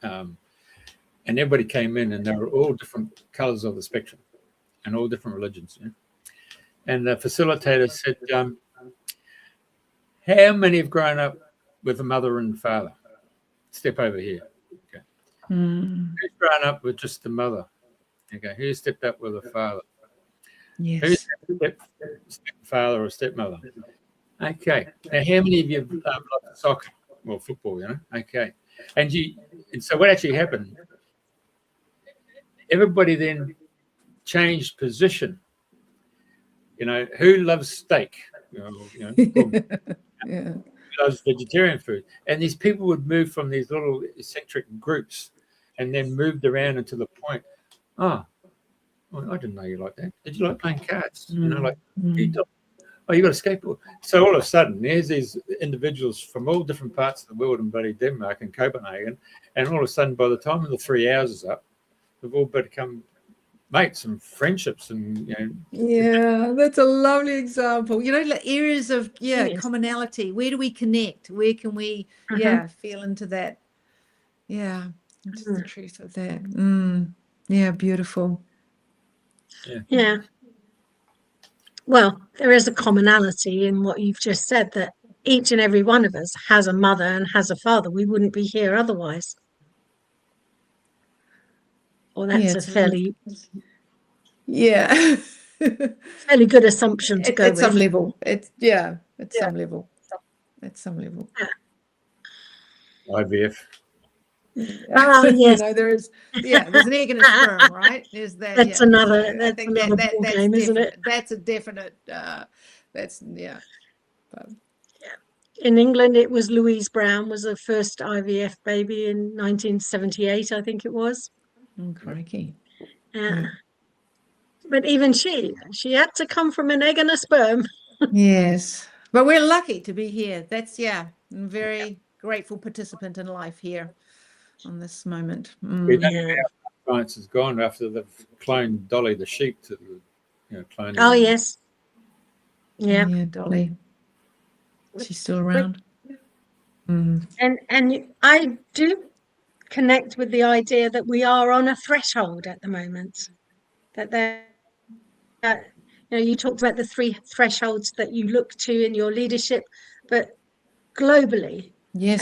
and everybody came in, and they were all different colors of the spectrum and all different religions. And the facilitator said, how many have grown up with a mother and father? Step over here. Okay. Who's grown up with just the mother? Okay. Who stepped up with a father? Yes. Who's stepfather or stepmother? Okay. Now, how many of you have loved soccer or football? Okay. And so what actually happened? Everybody then changed position. Who loves steak? Who loves vegetarian food? And these people would move from these little eccentric groups, and then moved around until the point. Oh, I didn't know you like that. Did you like playing cards? Oh, you got a skateboard. So all of a sudden, there's these individuals from all different parts of the world in bloody Denmark and Copenhagen, and all of a sudden, by the time the 3 hours is up, we've all become mates and friendships, and that's a lovely example. Areas of commonality. Where do we connect? Where can we feel into that? Into the truth of that. Beautiful. Yeah. Well, there is a commonality in what you've just said, that each and every one of us has a mother and has a father. We wouldn't be here otherwise. Well, that's a fairly fairly good assumption to go with. At some level. Some level. At some level. IVF. Oh, yes. There's an egg and a sperm, right? There's that. That's another ball game, isn't it? That's a definite. In England, it was Louise Brown was the first IVF baby in 1978, I think it was. Crikey. Yeah. But even she had to come from an egg and a sperm. Yes. But we're lucky to be here. That's I'm very grateful participant in life here on this moment. We don't know how science has gone after they've cloned Dolly the sheep to cloning. Oh, yes. Yeah. Yeah, Dolly. She's still around. And I do connect with the idea that we are on a threshold at the moment. That you talked about the 3 thresholds that you look to in your leadership, but globally, yes,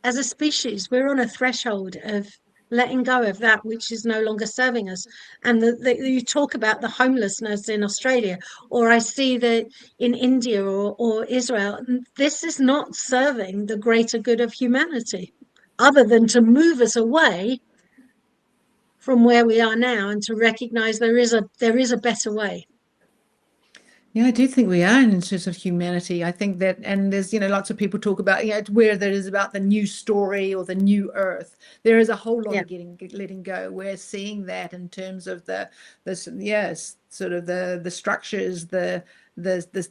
as a species, we're on a threshold of letting go of that which is no longer serving us. And you talk about the homelessness in Australia, or I see that in India or Israel. This is not serving the greater good of humanity, other than to move us away from where we are now and to recognize there is a better way. Yeah, I do think we are in terms of humanity. I think that, and there's, lots of people talk about, where there is about the new story or the new earth. There is a whole lot of letting go. We're seeing that in terms of sort of the structures, the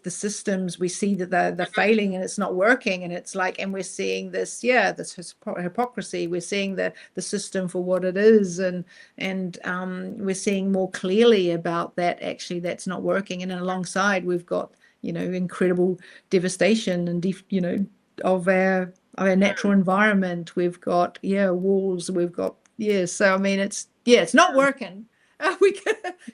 systems. We see that they're failing and it's not working, and it's like, and we're seeing this hypocrisy. We're seeing the system for what it is, and we're seeing more clearly about that. Actually, that's not working. And alongside, we've got incredible devastation and of our natural environment. We've got wars. We've got so I mean, it's not working. We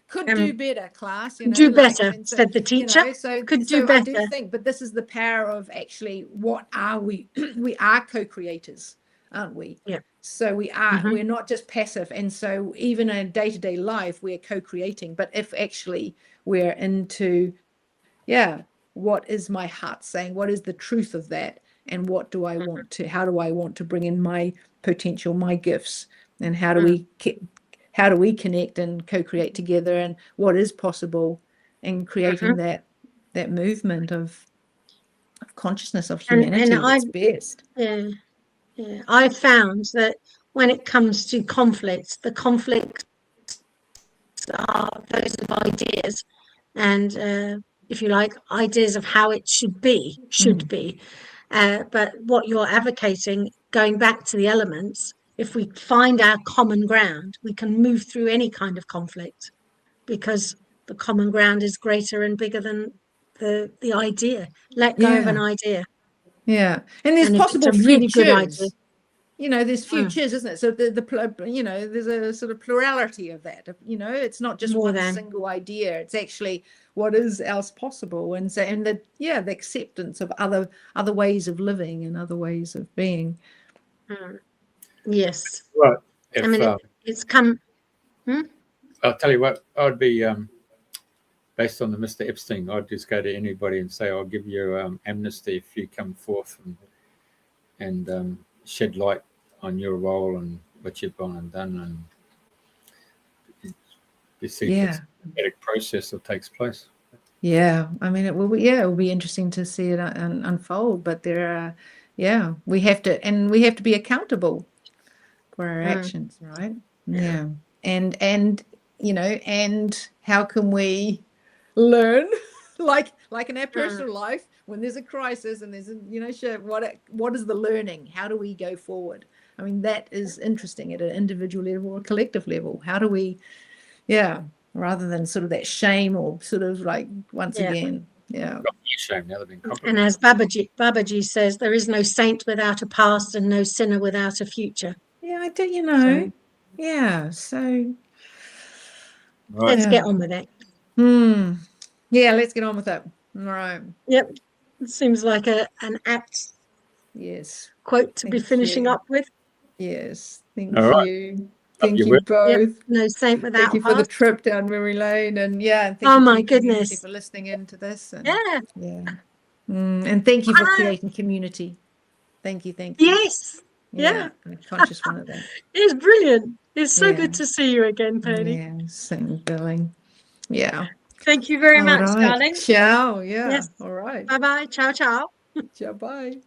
could do better, class. Do better, said the teacher. Could do better. I do think, but this is the power of actually, what are we? We are co-creators, aren't we? Yeah. So we are. We're not just passive, and so even in day-to-day life, we're co-creating. But if actually we're into, what is my heart saying? What is the truth of that? And what do I want to? How do I want to bring in my potential, my gifts, and how do we connect and co-create together, and what is possible in creating that movement of consciousness of humanity that's best. Yeah, I found that when it comes to conflicts, the conflicts are those of ideas, and if you like, ideas of how it should be. But what you're advocating, going back to the elements, if we find our common ground, we can move through any kind of conflict, because the common ground is greater and bigger than the idea. Let go of an idea. Yeah, and there's possible it's a really good idea. There's futures, isn't it? So there's a sort of plurality of that. It's not just one single idea. It's actually what is else possible, and so the acceptance of other ways of living and other ways of being. Yes. Right. I mean, it's come. I'll tell you what, I'd be based on the Mr. Epstein. I'd just go to anybody and say, I'll give you amnesty if you come forth and shed light on your role and what you've gone and done, and you see it's a dramatic process that takes place. Yeah, I mean, it will be interesting to see it unfold. But there are, we have to be accountable for our actions, right? Yeah, and and how can we learn, like in our personal life, when there's a crisis and there's what is the learning? How do we go forward? I mean, that is interesting at an individual level or collective level. How do we, rather than sort of that shame or sort of like once again. Yeah. Shame, now they've been compromised. And as Babaji says, there is no saint without a past and no sinner without a future. Yeah, I do, so let's get on with it. Yeah, let's get on with it. All right. Yep. It seems like an apt quote to be finishing up with. Yes. Thank right. you. Thank you both. Yep. No saint without Thank you for the trip down memory lane, and thank you my goodness for listening into this. And, and thank you for creating community. Thank you. Yes. I'm a conscious one of that. It's brilliant. It's so good to see you again, Penny. Yeah, same feeling. Yeah. Thank you very much, darling. Ciao. Yeah. Yes. All right. Bye-bye. Ciao, ciao. Ciao. Bye.